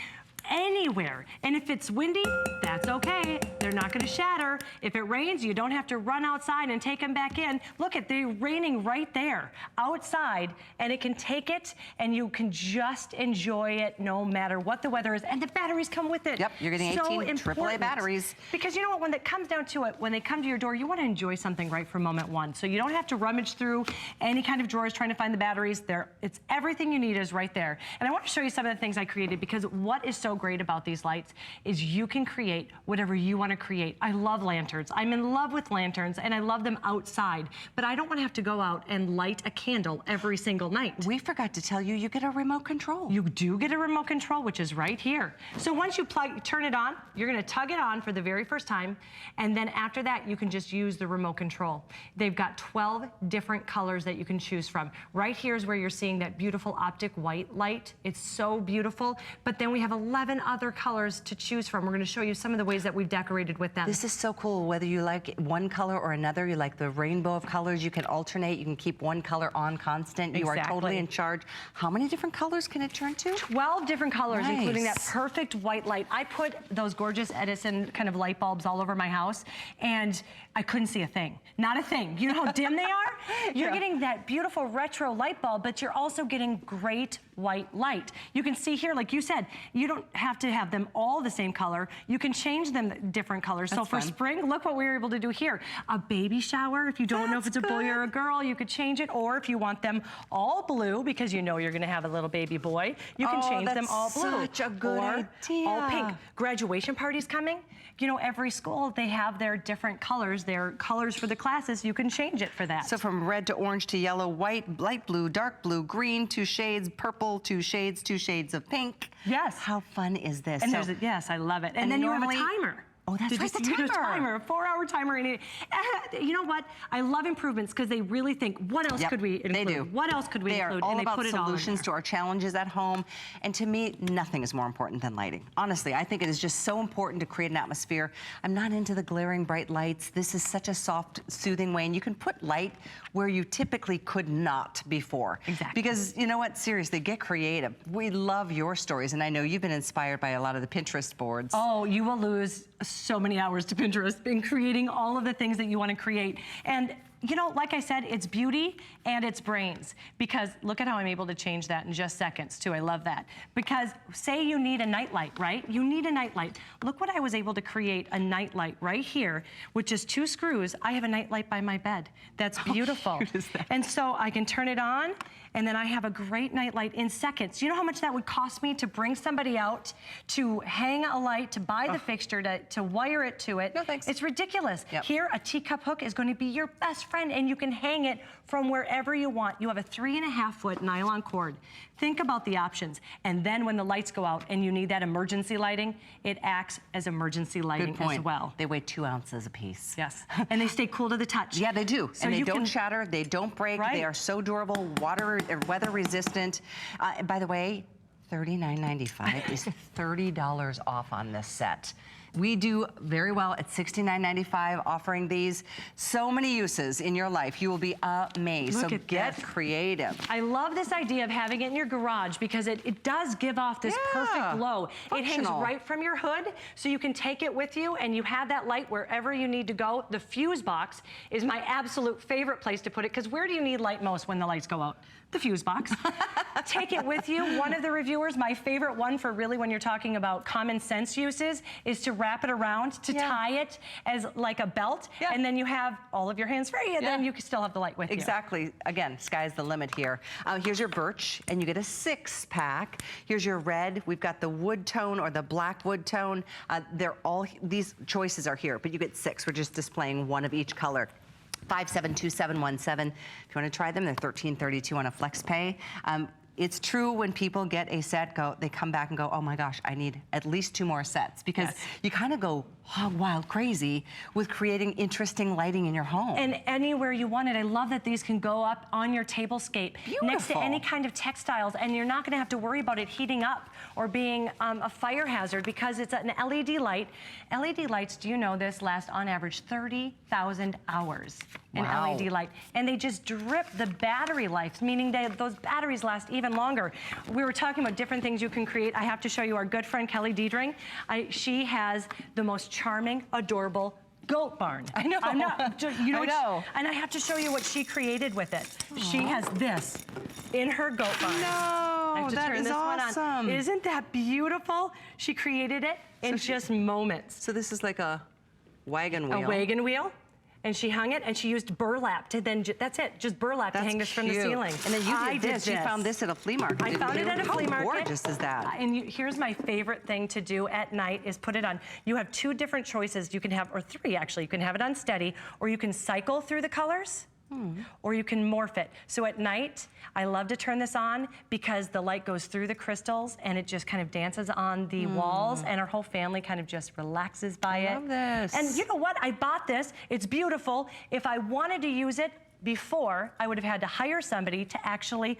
anywhere. And if it's windy, that's okay. They're not gonna shatter. If it rains, you don't have to run outside and take them back in. Look at, they're raining right there outside, and it can take it, and you can just enjoy it no matter what the weather is. And the batteries come with it. Yep, you're getting 18 AAA batteries. Because you know what, when it comes down to it, when they come to your door, you wanna enjoy something right from moment one. So you don't have to rummage through any kind of drawers trying to find the batteries. It's everything you need is right there. And I want to show you some of the things I created, because what is so great about these lights is you can create whatever you want to create. I love lanterns. I'm in love with lanterns, and I love them outside, but I don't want to have to go out and light a candle every single night. We forgot to tell you, you get a remote control. You do get a remote control, which is right here. So once you turn it on, you're going to tug it on for the very first time, and then after that, you can just use the remote control. They've got 12 different colors that you can choose from. Right here is where you're seeing that beautiful optic white light. It's so beautiful, but then we have 11 other colors to choose from. We're going to show you some of the ways that we've decorated with them. This is so cool. Whether you like one color or another, you like the rainbow of colors, you can alternate, you can keep one color on constant. You are totally in charge. How many different colors can it turn to? 12 different colors, including that perfect white light. I put those gorgeous Edison kind of light bulbs all over my house, and I couldn't see a thing. Not a thing. You know how dim they are? You're getting that beautiful retro light bulb, but you're also getting great white light. You can see here, like you said, you don't have to have them all the same color. You can change them different colors. So for spring, look what we were able to do here. A baby shower, if you don't know if it's a boy or a girl, you could change it. Or if you want them all blue, because you know you're gonna have a little baby boy, you can change them all blue. Such a good idea. All pink. Graduation parties coming. You know, every school, they have their different colors, their colors for the classes. You can change it for that. So from red to orange to yellow, white, light blue, dark blue, green, 2 shades, purple, 2 shades of pink. Yes. How fun is this? And yes, I love it. And then you have a timer. Oh, that's right, the timer. A 4-hour timer. And you know what? I love improvements because they really think, what else could we include? They do. What else could we include? They are all and about put it solutions to our challenges at home. And to me, nothing is more important than lighting. Honestly, I think it is just so important to create an atmosphere. I'm not into the glaring bright lights. This is such a soft, soothing way. And you can put light where you typically could not before. Exactly. Because you know what? Seriously, get creative. We love your stories. And I know you've been inspired by a lot of the Pinterest boards. Oh, you will lose so many hours to Pinterest in creating all of the things that you want to create. And you know, like I said, it's beauty and it's brains, because look at how I'm able to change that in just seconds too. I love that. Because say you need a nightlight, right? You need a nightlight. Look what I was able to create, a nightlight right here, which is 2 screws. I have a nightlight by my bed. That's beautiful. How cute is that? And so I can turn it on, and then I have a great nightlight in seconds. You know how much that would cost me to bring somebody out, to hang a light, to buy the fixture, to wire it to it? No thanks. It's ridiculous. Yep. Here, a teacup hook is going to be your best friend, and you can hang it from wherever you want. You have a 3.5-foot nylon cord. Think about the options. And then when the lights go out and you need that emergency lighting, it acts as emergency lighting as well. They weigh 2 ounces apiece. Yes. And they stay cool to the touch. Yeah, they do. So and they don't shatter, they don't break, they are so durable, weather resistant. By the way, $39.95 is $30 off on this set. We do very well at $69.95 offering these. So many uses in your life. You will be amazed. So get creative. I love this idea of having it in your garage because it does give off this perfect glow. It hangs right from your hood, so you can take it with you and you have that light wherever you need to go. The fuse box is my absolute favorite place to put it, because where do you need light most when the lights go out? The fuse box. Take it with you. One of the reviewers, my favorite one for really when you're talking about common sense uses, is to wrap it around to tie it as like a belt, and then you have all of your hands free, and then you can still have the light with you. Exactly. Again, sky's the limit here. Here's your birch, and you get a 6-pack. Here's your red. We've got the wood tone or the black wood tone. These choices are here, but you get 6. We're just displaying one of each color. 572717. If you want to try them, they're $13.32 on a flex pay. It's true when people get a set, they come back and go, oh my gosh, I need at least 2 more sets, because you kind of go hog wild crazy with creating interesting lighting in your home. And anywhere you want it. I love that these can go up on your tablescape next to any kind of textiles, and you're not going to have to worry about it heating up or being a fire hazard, because it's an LED light. LED lights, do you know this, last on average 30,000 hours. An LED light, and they just drip the battery life, meaning that those batteries last even longer. We were talking about different things you can create. I have to show you our good friend Kelly Diedring. She has the most charming, adorable goat barn. I know. You know, and I have to show you what she created with it. She has this in her goat barn. No, that is awesome. Isn't that beautiful? She created it in just moments. So this is like a wagon wheel. A wagon wheel. And she hung it, and she used burlap to then, that's it, just burlap to hang this from the ceiling. And then you did this. You found this at a flea market. I found it at a flea market. How gorgeous is that? And here's my favorite thing to do at night is put it on. You have 2 different choices. You can have, or 3 actually. You can have it on steady, or you can cycle through the colors. Or you can morph it. So at night, I love to turn this on because the light goes through the crystals and it just kind of dances on the walls, and our whole family kind of just relaxes by it. I love this. And you know what? I bought this. It's beautiful. If I wanted to use it before, I would have had to hire somebody to actually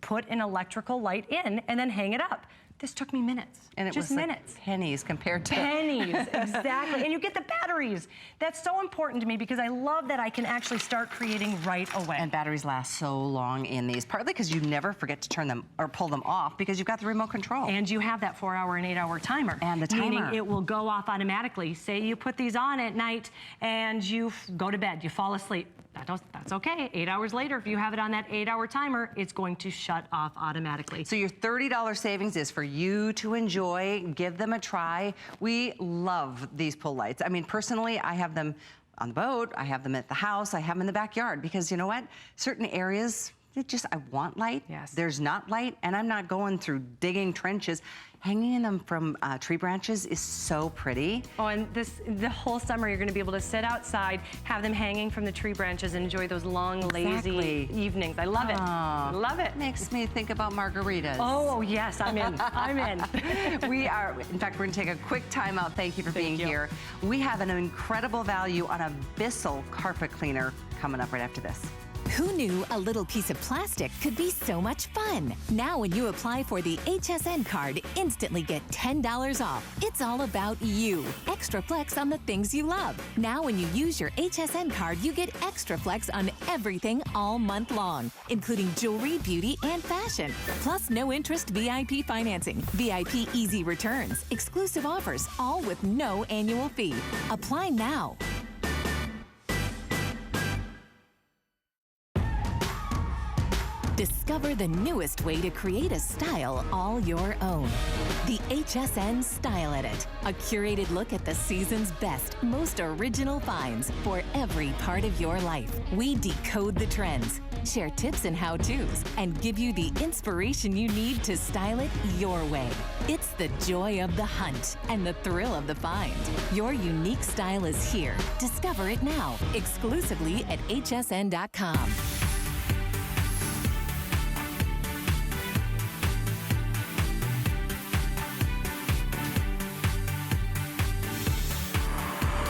put an electrical light in and then hang it up. This took me minutes. And it just was minutes. Like pennies compared to... Pennies, exactly. And you get the batteries. That's so important to me because I love that I can actually start creating right away. And batteries last so long in these, partly because you never forget to turn them or pull them off because you've got the remote control. And you have that 4-hour and 8-hour timer. And the timer. Meaning it will go off automatically. Say you put these on at night and you go to bed, you fall asleep. That's okay. 8 hours later, if you have it on that 8-hour timer, it's going to shut off automatically. So your $30 savings is for you to enjoy. Give them a try. We love these pull lights. I mean, personally, I have them on the boat. I have them at the house. I have them in the backyard because you know what? Certain areas, I want light. Yes. There's not light, and I'm not going through digging trenches. Hanging them from tree branches is so pretty. Oh, and the whole summer you're going to be able to sit outside, have them hanging from the tree branches, and enjoy those long, lazy evenings. I love it. I love it. Makes me think about margaritas. Oh, yes, I'm in. I'm in. We are, in fact, we're going to take a quick time out. Thank you for being here. We have an incredible value on a Bissell carpet cleaner coming up right after this. Who knew a little piece of plastic could be so much fun? Now when you apply for the HSN card, instantly get $10 off. It's all about you. Extra flex on the things you love. Now when you use your HSN card, you get extra flex on everything all month long, including jewelry, beauty, and fashion. Plus no interest VIP financing, VIP easy returns, exclusive offers, all with no annual fee. Apply now. Discover the newest way to create a style all your own. The HSN Style Edit, a curated look at the season's best, most original finds for every part of your life. We decode the trends, share tips and how-tos, and give you the inspiration you need to style it your way. It's the joy of the hunt and the thrill of the find. Your unique style is here. Discover it now, exclusively at hsn.com.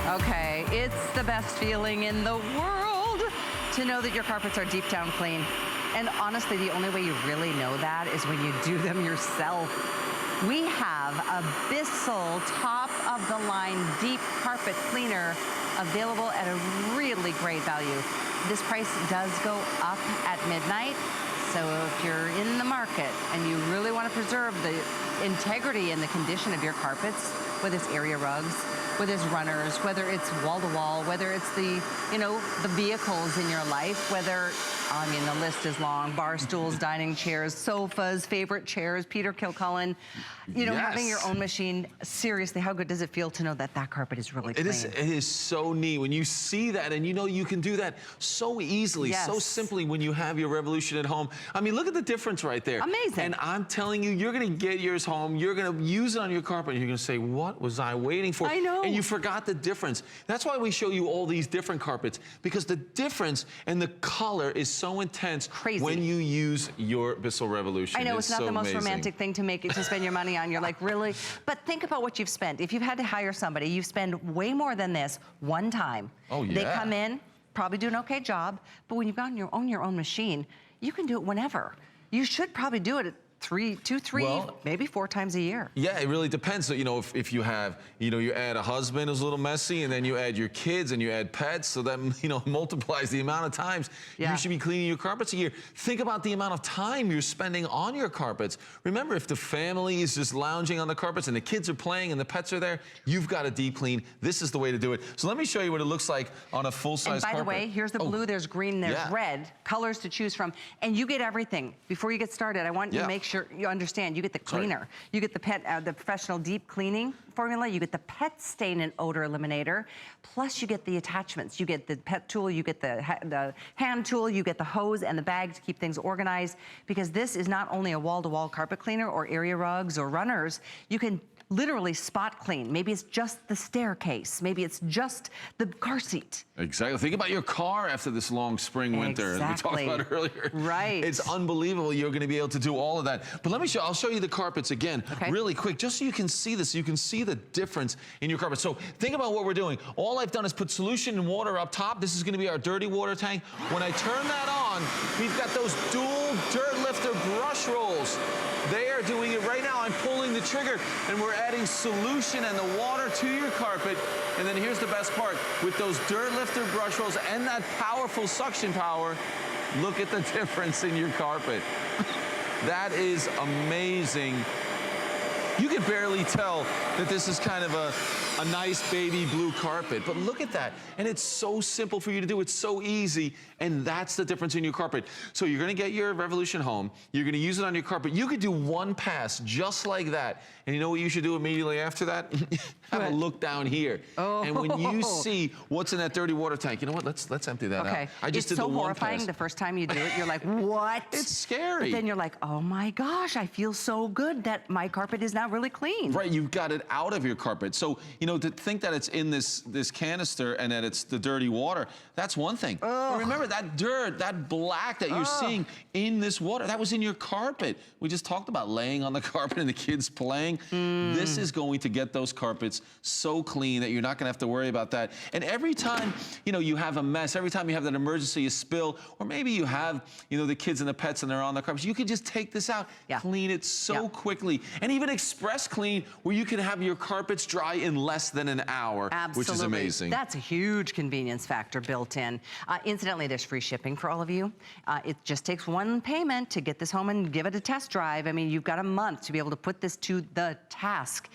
Okay, it's the best feeling in the world to know that your carpets are deep down clean. And honestly, the only way you really know that is when you do them yourself. We have a Bissell top-of-the-line deep carpet cleaner available at a really great value. This price does go up at midnight. So if you're in the market and you really want to preserve the integrity and the condition of your carpets, whether it's area rugs, whether it's runners, whether it's wall-to-wall, whether it's the, the vehicles in your life, whether I mean, the list is long. Bar stools, dining chairs, sofas, favorite chairs. Peter Kilcullen, you know, having your own machine, seriously, how good does it feel to know that that carpet is really clean? It is so neat when you see that, and you know you can do that so easily, so simply when you have your Revolution at home. I mean, look at the difference right there. Amazing. And I'm telling you, you're going to get yours home, you're going to use it on your carpet, and you're going to say, what was I waiting for? I know. And you forgot the difference. That's why we show you all these different carpets, because the difference and the color is so intense when you use your Bissell Revolution. I know it's not so the most amazing. romantic thing to make it to spend your money on. You're like, really? But think about what you've spent. If you've had to hire somebody, you spend way more than this one time. Oh, yeah. They come in, probably do an okay job, but when you've got your own machine, you can do it whenever. You should probably do it two, three, maybe 4 times a year. Yeah, it really depends. So, you know, if you have, you know, you add a husband who's a little messy, and then you add your kids and you add pets, so that, you know, multiplies the amount of times you should be cleaning your carpets a year. Think about the amount of time you're spending on your carpets. Remember, if the family is just lounging on the carpets and the kids are playing and the pets are there, you've got to deep clean. This is the way to do it. So let me show you what it looks like on a full-size carpet. And by the way, here's the blue, there's green, there's red, colors to choose from, and you get everything. Before you get started, I want you to make sure you understand. You get the cleaner, you get the the professional deep cleaning formula, you get the pet stain and odor eliminator, plus you get the attachments. You get the pet tool, you get the hand tool, you get the hose and the bag to keep things organized, because this is not only a wall-to-wall carpet cleaner or area rugs or runners. You can literally spot clean. Maybe it's just the staircase. Maybe it's just the car seat. Exactly. Think about your car after this long spring winter, as we talked about earlier. Right. It's unbelievable you're going to be able to do all of that. But let me show, I'll show you the carpets again really quick, just so you can see this. You can see the difference in your carpet. So think about what we're doing. All I've done is put solution and water up top. This is going to be our dirty water tank. When I turn that on, we've got those dual dirt lifter brush rolls. They are doing it right now. I'm pulling the trigger, and we're adding solution and the water to your carpet. And then here's the best part. With those dirt lifter brush rolls and that powerful suction power, look at the difference in your carpet. That is amazing. You can barely tell that this is kind of a nice baby blue carpet, but look at that. And it's so simple for you to do. It's so easy, and that's the difference in your carpet. So you're gonna get your Revolution home, you're gonna use it on your carpet. You could do one pass just like that. And you know what you should do immediately after that? Have a look down here. And when you see what's in that dirty water tank, you know what, let's empty that out. I just did the one pass. It's so horrifying the first time you do it. You're like, what? It's scary. But then you're like, oh my gosh, I feel so good that my carpet is now really clean. Right, you've got it out of your carpet. So, you know, to think that it's in this canister and that it's the dirty water, that's one thing. But remember, that dirt, that black that you're seeing in this water, that was in your carpet. We just talked about laying on the carpet and the kids playing. This is going to get those carpets so clean that you're not going to have to worry about that. And every time, you know, you have a mess, every time you have that emergency, a spill, or maybe you have, you know, the kids and the pets and they're on the carpets, you can just take this out, clean it so quickly. And even express clean, where you can have your carpets dry in less than an hour, which is amazing. That's a huge convenience factor built in. Incidentally, there's free shipping for all of you. It just takes one payment to get this home and give it a test drive. I mean, you've got a month to be able to put this to the task.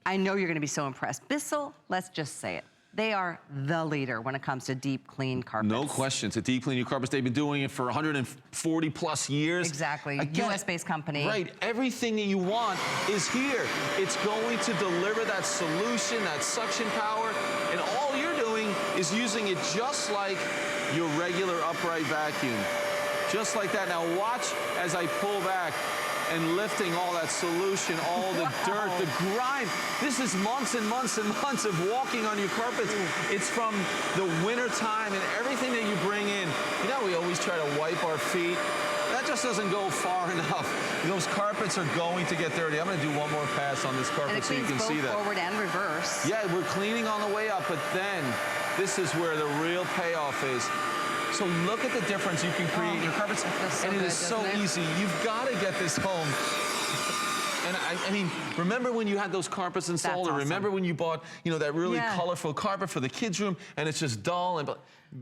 I know you're gonna be so impressed. Bissell, let's just say it. They are the leader when it comes to deep clean carpets. No question. To deep clean your carpets, they've been doing it for 140 plus years. Exactly. Again, US-based company. Right. Everything that you want is here. It's going to deliver that solution, that suction power, and all you're doing is using it just like your regular upright vacuum. Just like that. Now watch as I pull back and lifting all that solution, all the dirt, the grime. This is months and months and months of walking on your carpets. It's from the winter time and everything that you bring in. You know, we always try to wipe our feet. That just doesn't go far enough. Those carpets are going to get dirty. I'm going to do one more pass on this carpet so you can see that. Forward and reverse. Yeah, we're cleaning on the way up, but then this is where the real payoff is. So look at the difference you can create in your carpets. And it is so easy. You've got to get this home. And I mean, remember when you had those carpets installed, or remember when you bought, you know, that really colorful carpet for the kids' room, and it's just dull, and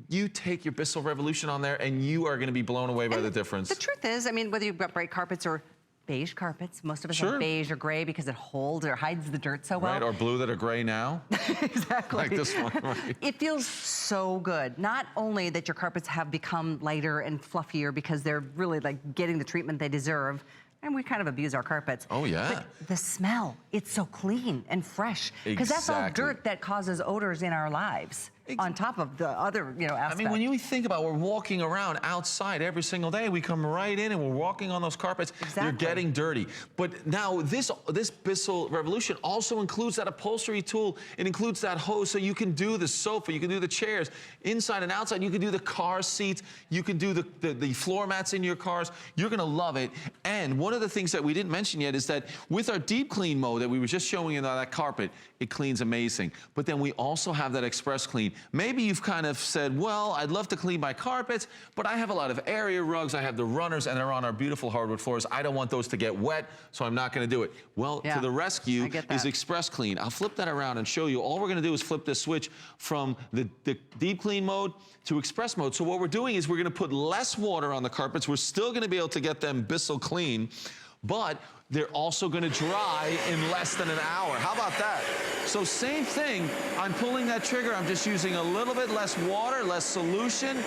you take your Bissell Revolution on there, and you are going to be blown away by the difference. The truth is, I mean, whether you've got bright carpets or beige carpets. Most of us Sure. have beige or gray because it holds or hides the dirt so well. Right, or blue that are gray now. Exactly. Like this one, right? It feels so good. Not only that your carpets have become lighter and fluffier because they're really like getting the treatment they deserve, and we kind of abuse our carpets. Oh, yeah. But the smell, it's so clean and fresh. Because that's all Exactly. dirt that causes odors in our lives. On top of the other, aspects. I mean, when you think about, we're walking around outside every single day. We come right in and we're walking on those carpets. Exactly. They're getting dirty. But now this Bissell Revolution also includes that upholstery tool. It includes that hose, so you can do the sofa, you can do the chairs, inside and outside. You can do the car seats. You can do the floor mats in your cars. You're gonna love it. And one of the things that we didn't mention yet is that with our deep clean mode that we were just showing you that carpet, it cleans amazing. But then we also have that express clean. Maybe you've kind of said, well, I'd love to clean my carpets, but I have a lot of area rugs. I have the runners, and they're on our beautiful hardwood floors. I don't want those to get wet, so I'm not going to do it. Well, to the rescue is Express Clean. I'll flip that around and show you. All we're going to do is flip this switch from the deep clean mode to express mode. So what we're doing is we're going to put less water on the carpets. We're still going to be able to get them Bissell clean, but they're also going to dry in less than an hour. How about that? So same thing, I'm pulling that trigger. I'm just using a little bit less water, less solution,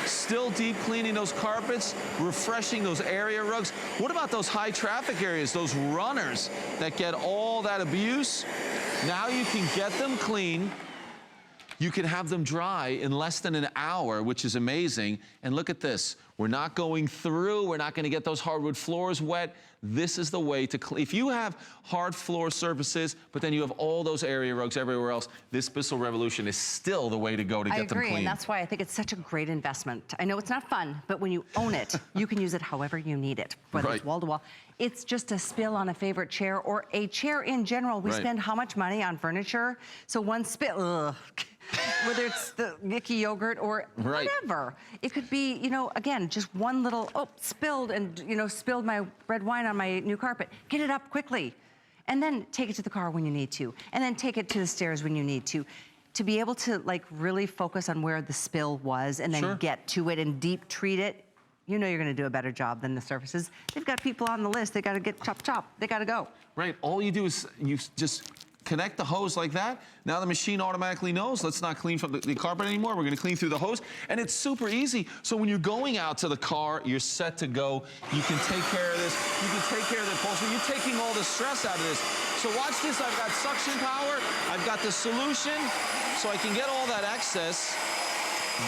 still deep cleaning those carpets, refreshing those area rugs. What about those high traffic areas, those runners that get all that abuse? Now you can get them clean. You can have them dry in less than an hour, which is amazing. And look at this. We're not going through. We're not going to get those hardwood floors wet. This is the way to clean. If you have hard floor surfaces, but then you have all those area rugs everywhere else, this Bissell Revolution is still the way to go to get them clean. I agree, and that's why I think it's such a great investment. I know it's not fun, but when you own it, you can use it however you need it, whether it's wall to wall. It's just a spill on a favorite chair or a chair in general. We spend how much money on furniture? So one spill, ugh. Whether it's the Mickey yogurt or whatever. It could be, again, just one little, spilled and, spilled my red wine on my new carpet. Get it up quickly. And then take it to the car when you need to. And then take it to the stairs when you need to. To be able to, really focus on where the spill was and then get to it and deep treat it, you're going to do a better job than the surfaces. They've got people on the list. They got to get chop. They got to go. Right. All you do is you just connect the hose like that. Now the machine automatically knows, let's not clean from the carpet anymore. We're going to clean through the hose. And it's super easy. So when you're going out to the car, you're set to go. You can take care of this. You can take care of the upholstery. You're taking all the stress out of this. So watch this. I've got suction power. I've got the solution. So I can get all that excess,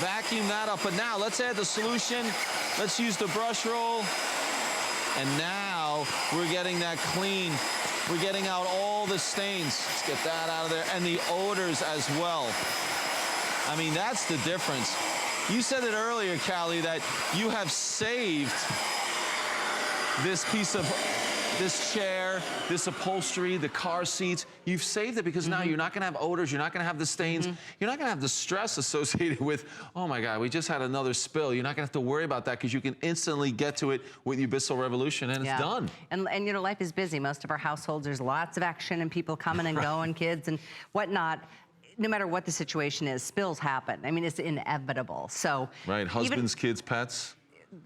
vacuum that up. But now let's add the solution. Let's use the brush roll. And now we're getting that clean. We're getting out all the stains. Let's get that out of there. And the odors as well. I mean, that's the difference. You said it earlier, Callie, that you have saved this piece of this chair, this upholstery, the car seats. You've saved it because now you're not going to have odors. You're not going to have the stains. You're not going to have the stress associated with, oh my God, we just had another spill. You're not going to have to worry about that because you can instantly get to it with your Bissell Revolution and it's done. And life is busy. Most of our households, there's lots of action and people coming and going, kids and whatnot. No matter what the situation is, spills happen. I mean, it's inevitable. So husbands, kids, pets.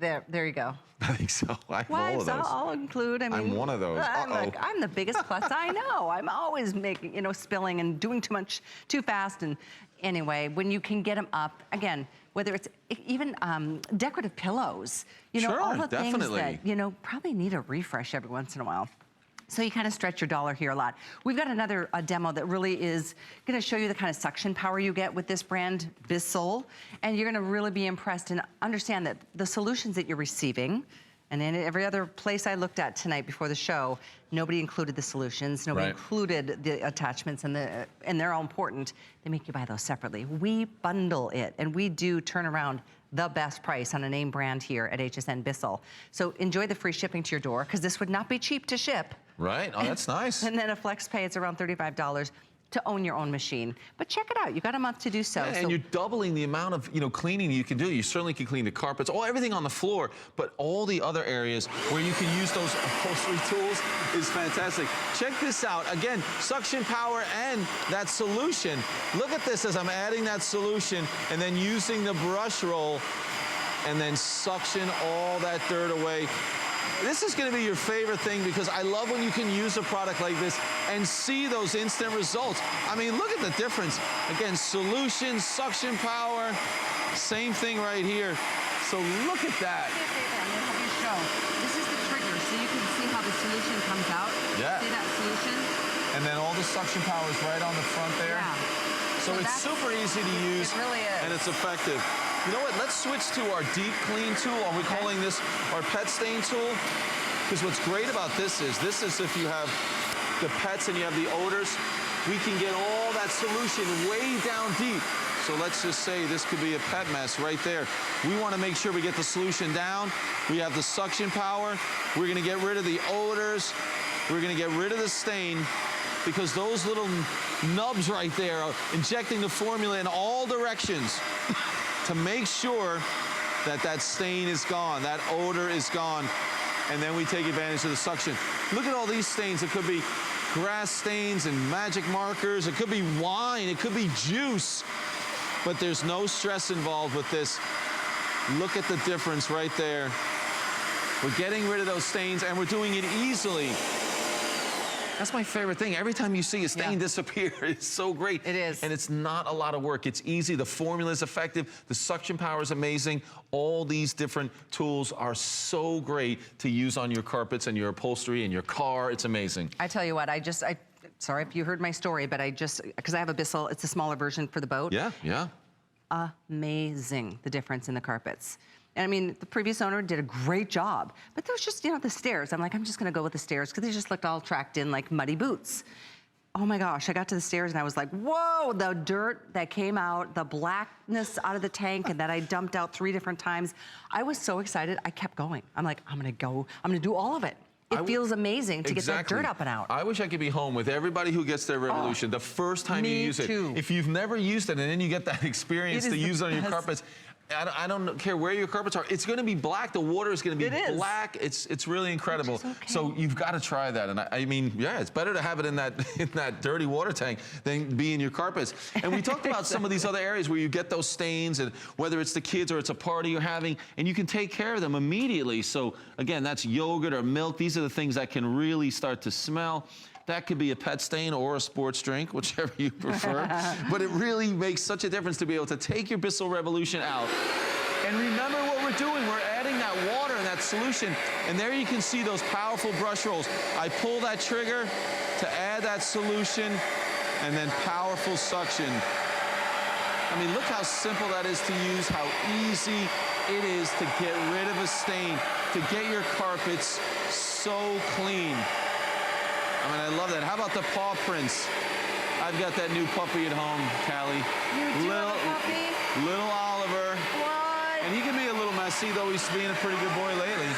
There you go. I think so. I have all of those. I'll include. I mean, I'm one of those. I'm the biggest klutz I know. I'm always making, spilling and doing too fast. And anyway, when you can get them up, again, whether it's even decorative pillows, all the things that, probably need a refresh every once in a while. So you kind of stretch your dollar here a lot. We've got another demo that really is going to show you the kind of suction power you get with this brand, Bissell. And you're going to really be impressed and understand that the solutions that you're receiving, and in every other place I looked at tonight before the show, nobody included the solutions, nobody included the attachments, and they're all important. They make you buy those separately. We bundle it, and we do turn around the best price on a name brand here at HSN Bissell. So enjoy the free shipping to your door, because this would not be cheap to ship. Right, oh, that's nice. And then a flex pay, it's around $35 to own your own machine. But check it out, you got a month to do so. And you're doubling the amount of cleaning you can do. You certainly can clean the carpets, everything on the floor, but all the other areas where you can use those upholstery tools is fantastic. Check this out. Again, suction power and that solution. Look at this as I'm adding that solution and then using the brush roll and then suction all that dirt away. this is going to be your favorite thing because I love when you can use a product like this and see those instant results. I mean, look at the difference. Again, solution, suction power, same thing right here. So look at that. This is the trigger, so you can see how the solution comes out. Yeah. See that solution? And then all the suction power is right on the front there. Yeah. So it's super easy to use. It really is. And it's effective. You know what? Let's switch to our deep clean tool. Are we calling this our pet stain tool? Because what's great about this is if you have the pets and you have the odors, we can get all that solution way down deep. So let's just say this could be a pet mess right there. We want to make sure we get the solution down. We have the suction power. We're going to get rid of the odors. We're going to get rid of the stain because those little nubs right there are injecting the formula in all directions to make sure that that stain is gone, that odor is gone, and then we take advantage of the suction. Look at all these stains. It could be grass stains and magic markers. It could be wine. It could be juice. But there's no stress involved with this. Look at the difference right there. We're getting rid of those stains, and we're doing it easily. That's my favorite thing. Every time you see a stain disappear, it's so great. It is. And it's not a lot of work. It's easy. The formula is effective. The suction power is amazing. All these different tools are so great to use on your carpets and your upholstery and your car. It's amazing. I tell you what, sorry if you heard my story, but because I have a Bissell, it's a smaller version for the boat. Yeah, yeah. Amazing, the difference in the carpets. And I mean, the previous owner did a great job, but there was just, the stairs. I'm like, I'm just gonna go with the stairs because they just looked all tracked in like muddy boots. Oh my gosh, I got to the stairs and I was like, whoa, the dirt that came out, the blackness out of the tank and that I dumped out 3 different times. I was so excited, I kept going. I'm like, I'm gonna do all of it. It feels amazing to get that dirt up and out. I wish I could be home with everybody who gets their Revolution the first time you use it. If you've never used it and then you get that experience to use it on your carpets, I don't care where your carpets are. It's going to be black. The water is going to be black. It's really incredible. Okay. So you've got to try that. And I mean, yeah, it's better to have it in that dirty water tank than be in your carpets. And we talked about some of these other areas where you get those stains, and whether it's the kids or it's a party you're having, and you can take care of them immediately. So again, that's yogurt or milk. These are the things that can really start to smell. That could be a pet stain or a sports drink, whichever you prefer. But it really makes such a difference to be able to take your Bissell Revolution out. And remember what we're doing. We're adding that water and that solution. And there you can see those powerful brush rolls. I pull that trigger to add that solution and then powerful suction. I mean, look how simple that is to use, how easy it is to get rid of a stain, to get your carpets so clean. I mean, I love that. How about the paw prints? I've got that new puppy at home, Callie. You do have a puppy? Little Oliver. What? And he can be a little messy, though he's being a pretty good boy lately.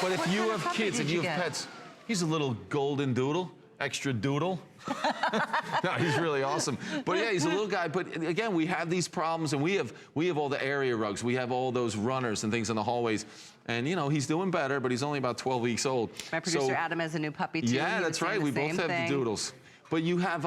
But if you have kids, if you have pets, he's a little golden doodle, extra doodle. No, he's really awesome. But yeah, he's a little guy. But again, we have these problems, and we have all the area rugs. We have all those runners and things in the hallways. And he's doing better, but he's only about 12 weeks old. My producer Adam has a new puppy too. Yeah, that's right. We both have the doodles. But you have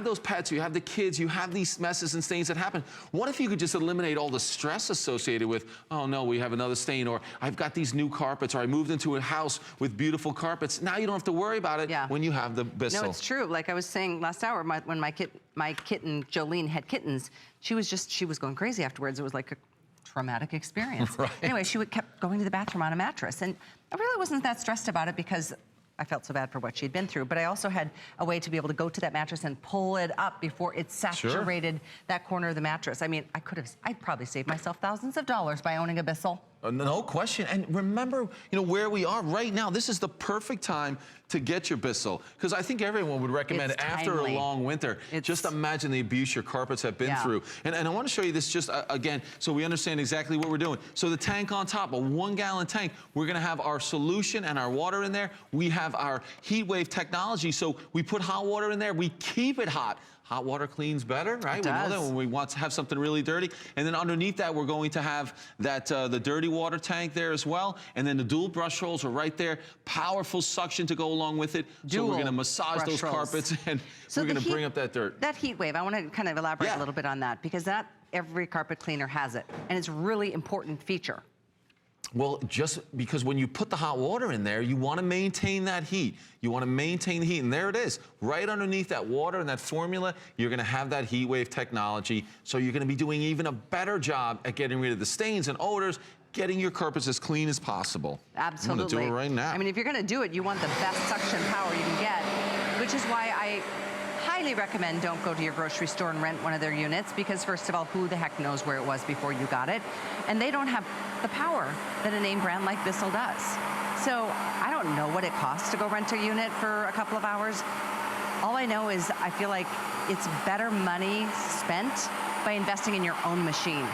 those pets, you have the kids, you have these messes and stains that happen. What if you could just eliminate all the stress associated with, oh no, we have another stain, or I've got these new carpets, or I moved into a house with beautiful carpets. Now you don't have to worry about it when you have the Bissell. No, it's true. Like I was saying last hour, when my kitten Jolene had kittens, she was going crazy afterwards. It was like a traumatic experience. Right. Anyway, kept going to the bathroom on a mattress, and I really wasn't that stressed about it because I felt so bad for what she'd been through, but I also had a way to be able to go to that mattress and pull it up before it saturated that corner of the mattress. I mean, I'd probably saved myself thousands of dollars by owning a Bissell. No question. And remember, where we are right now. This is the perfect time to get your Bissell, because I think everyone would recommend it after a long winter. Just imagine the abuse your carpets have been through. And I want to show you this just again, so we understand exactly what we're doing. So the tank on top, a 1-gallon tank, we're going to have our solution and our water in there. We have our heat wave technology, so we put hot water in there. We keep it hot. Hot water cleans better, right? We know that when we want to have something really dirty. And then underneath that, we're going to have that the dirty water tank there as well. And then the dual brush rolls are right there. Powerful suction to go along with it. So we're going to massage those carpets, and we're going to bring up that dirt. That heat wave, I want to kind of elaborate a little bit on that, because not every carpet cleaner has it. And it's a really important feature. Well, just because when you put the hot water in there, you want to maintain that heat. You want to maintain the heat, and there it is. Right underneath that water and that formula, you're going to have that heat wave technology, so you're going to be doing even a better job at getting rid of the stains and odors, getting your carpets as clean as possible. Absolutely. I'm going to do it right now. I mean, if you're going to do it, you want the best suction power you can get, which is why I highly recommend don't go to your grocery store and rent one of their units, because first of all, who the heck knows where it was before you got it? And they don't have the power that a name brand like Bissell does. So I don't know what it costs to go rent a unit for a couple of hours. All I know is I feel like it's better money spent by investing in your own machine,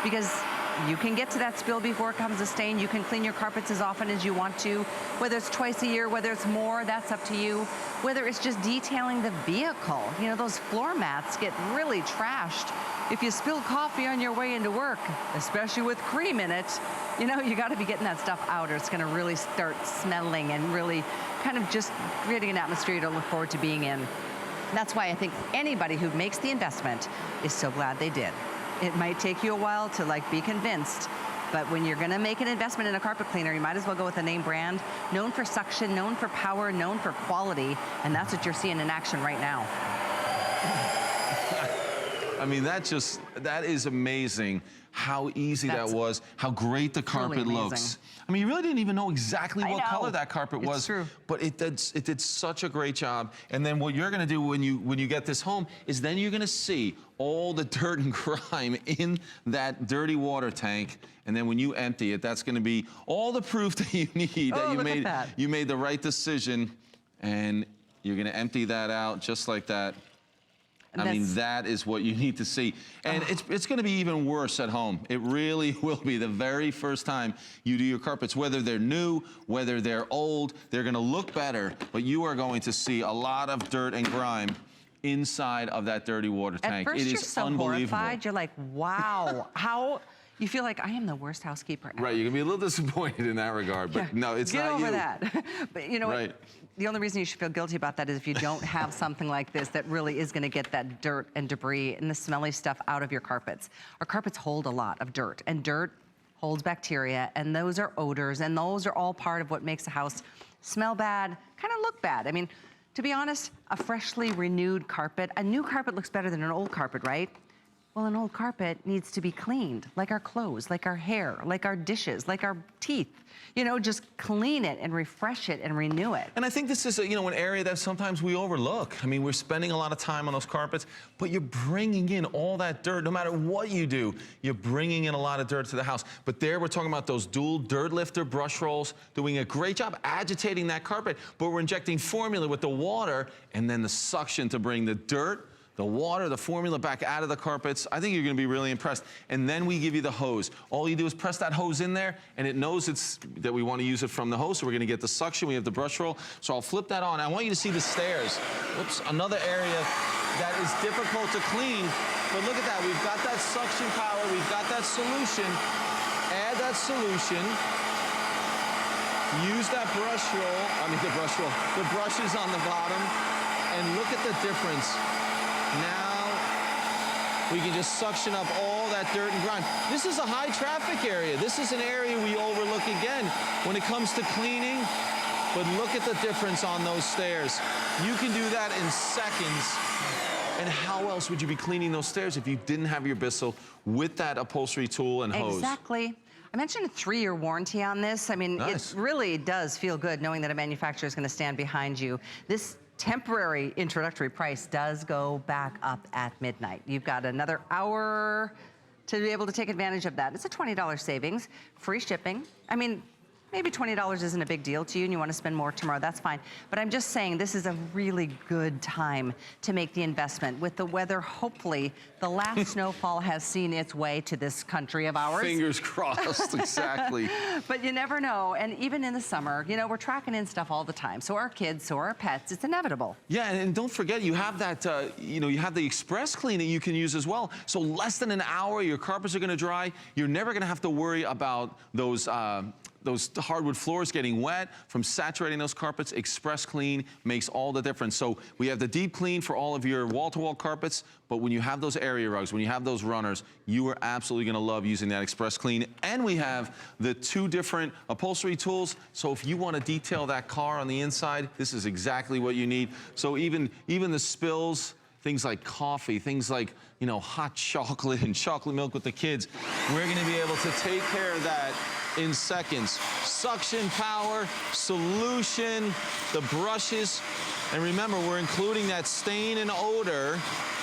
because you can get to that spill before it comes to stain. You can clean your carpets as often as you want to, whether it's twice a year, whether it's more, that's up to you. Whether it's just detailing the vehicle. You know, those floor mats get really trashed. If you spill coffee on your way into work, especially with cream in it, you know, you gotta be getting that stuff out, or it's gonna really start smelling and really kind of just creating an atmosphere you don't look forward to being in. That's why I think anybody who makes the investment is so glad they did. It might take you a while to be convinced, but when you're gonna make an investment in a carpet cleaner, you might as well go with a name brand, known for suction, known for power, known for quality, and that's what you're seeing in action right now. I mean, that is amazing how easy that was, how great the carpet looks. I mean, you really didn't even know exactly what color that carpet was, true. But it did such a great job. And then what you're gonna do when you get this home is then you're gonna see all the dirt and grime in that dirty water tank. And then when you empty it, that's gonna be all the proof that you need that you made the right decision. And you're gonna empty that out just like that. I mean, that is what you need to see. And it's going to be even worse at home. It really will be. The very first time you do your carpets, whether they're new, whether they're old, they're going to look better, but you are going to see a lot of dirt and grime inside of that dirty water tank. At first, it you're is so unbelievable. horrified. You're like, wow, how... You feel like I am the worst housekeeper ever. Right, you're going to be a little disappointed in that regard, but no, it's not you. Get over that. But you know what? The only reason you should feel guilty about that is if you don't have something like this that really is going to get that dirt and debris and the smelly stuff out of your carpets. Our carpets hold a lot of dirt, and dirt holds bacteria, and those are odors, and those are all part of what makes a house smell bad, kind of look bad. I mean, to be honest, a freshly renewed carpet, a new carpet looks better than an old carpet, right? Well, an old carpet needs to be cleaned, like our clothes, like our hair, like our dishes, like our teeth. You know, just clean it and refresh it and renew it. And I think this is, an area that sometimes we overlook. I mean, we're spending a lot of time on those carpets, but you're bringing in all that dirt. No matter what you do, you're bringing in a lot of dirt to the house. But there we're talking about those dual dirt lifter brush rolls, doing a great job agitating that carpet, but we're injecting formula with the water and then the suction to bring the dirt, the water, the formula back out of the carpets. I think you're gonna be really impressed. And then we give you the hose. All you do is press that hose in there, and it knows that we wanna use it from the hose, so we're gonna get the suction, we have the brush roll. So I'll flip that on. I want you to see the stairs. Whoops, another area that is difficult to clean, but look at that. We've got that suction power, we've got that solution. Add that solution. Use that brush roll, the brushes on the bottom, and look at the difference. Now, we can just suction up all that dirt and grime. This is a high traffic area. This is an area we overlook again when it comes to cleaning, but look at the difference on those stairs. You can do that in seconds. And how else would you be cleaning those stairs if you didn't have your Bissell with that upholstery tool and hose? Exactly. I mentioned a 3-year warranty on this. I mean, It really does feel good knowing that a manufacturer is going to stand behind you. This temporary introductory price does go back up at midnight. You've got another hour to be able to take advantage of that. It's a $20 savings, free shipping. I mean, maybe $20 isn't a big deal to you and you want to spend more tomorrow, that's fine. But I'm just saying this is a really good time to make the investment. With the weather, hopefully, the last snowfall has seen its way to this country of ours. Fingers crossed, exactly. But you never know, and even in the summer, we're tracking in stuff all the time. So our kids, so our pets, it's inevitable. Yeah, and don't forget, you have that, you have the express cleaning you can use as well. So less than an hour, your carpets are gonna dry. You're never gonna have to worry about those those hardwood floors getting wet, from saturating those carpets, Express Clean makes all the difference. So we have the deep clean for all of your wall-to-wall carpets, but when you have those area rugs, when you have those runners, you are absolutely gonna love using that Express Clean. And we have the 2 different upholstery tools, so if you wanna detail that car on the inside, this is exactly what you need. So even the spills, things like coffee, things like, you know, hot chocolate and chocolate milk with the kids, we're gonna be able to take care of that in seconds. Suction power, solution, the brushes, and remember, we're including that stain and odor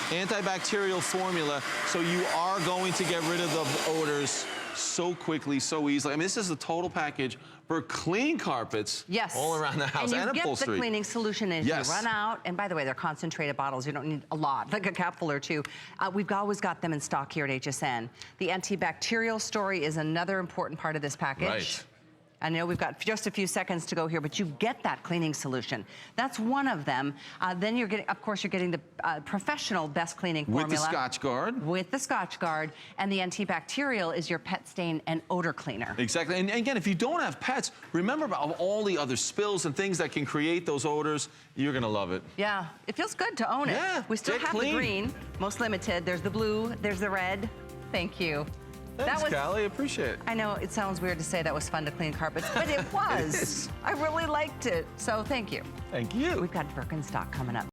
antibacterial formula, so you are going to get rid of the odors so quickly, so easily. I mean, this is the total package for clean carpets all around the house and upholstery. And you get the cleaning solution as you run out. And by the way, they're concentrated bottles. You don't need a lot, like a capful or 2. We've always got them in stock here at HSN. The antibacterial story is another important part of this package. Right. I know we've got just a few seconds to go here, but you get that cleaning solution. That's one of them. Then you're getting, of course, you're getting the professional best cleaning formula. With the Scotch Guard. With the Scotch Guard. And the antibacterial is your pet stain and odor cleaner. Exactly. And again, if you don't have pets, remember about all the other spills and things that can create those odors. You're going to love it. Yeah. It feels good to own it. Yeah. We still have the green, most limited. There's the blue. There's the red. Thank you. Thanks, Callie. Appreciate it. I know it sounds weird to say that was fun to clean carpets, but it was. I really liked it. So thank you. Thank you. We've got Birkenstock coming up.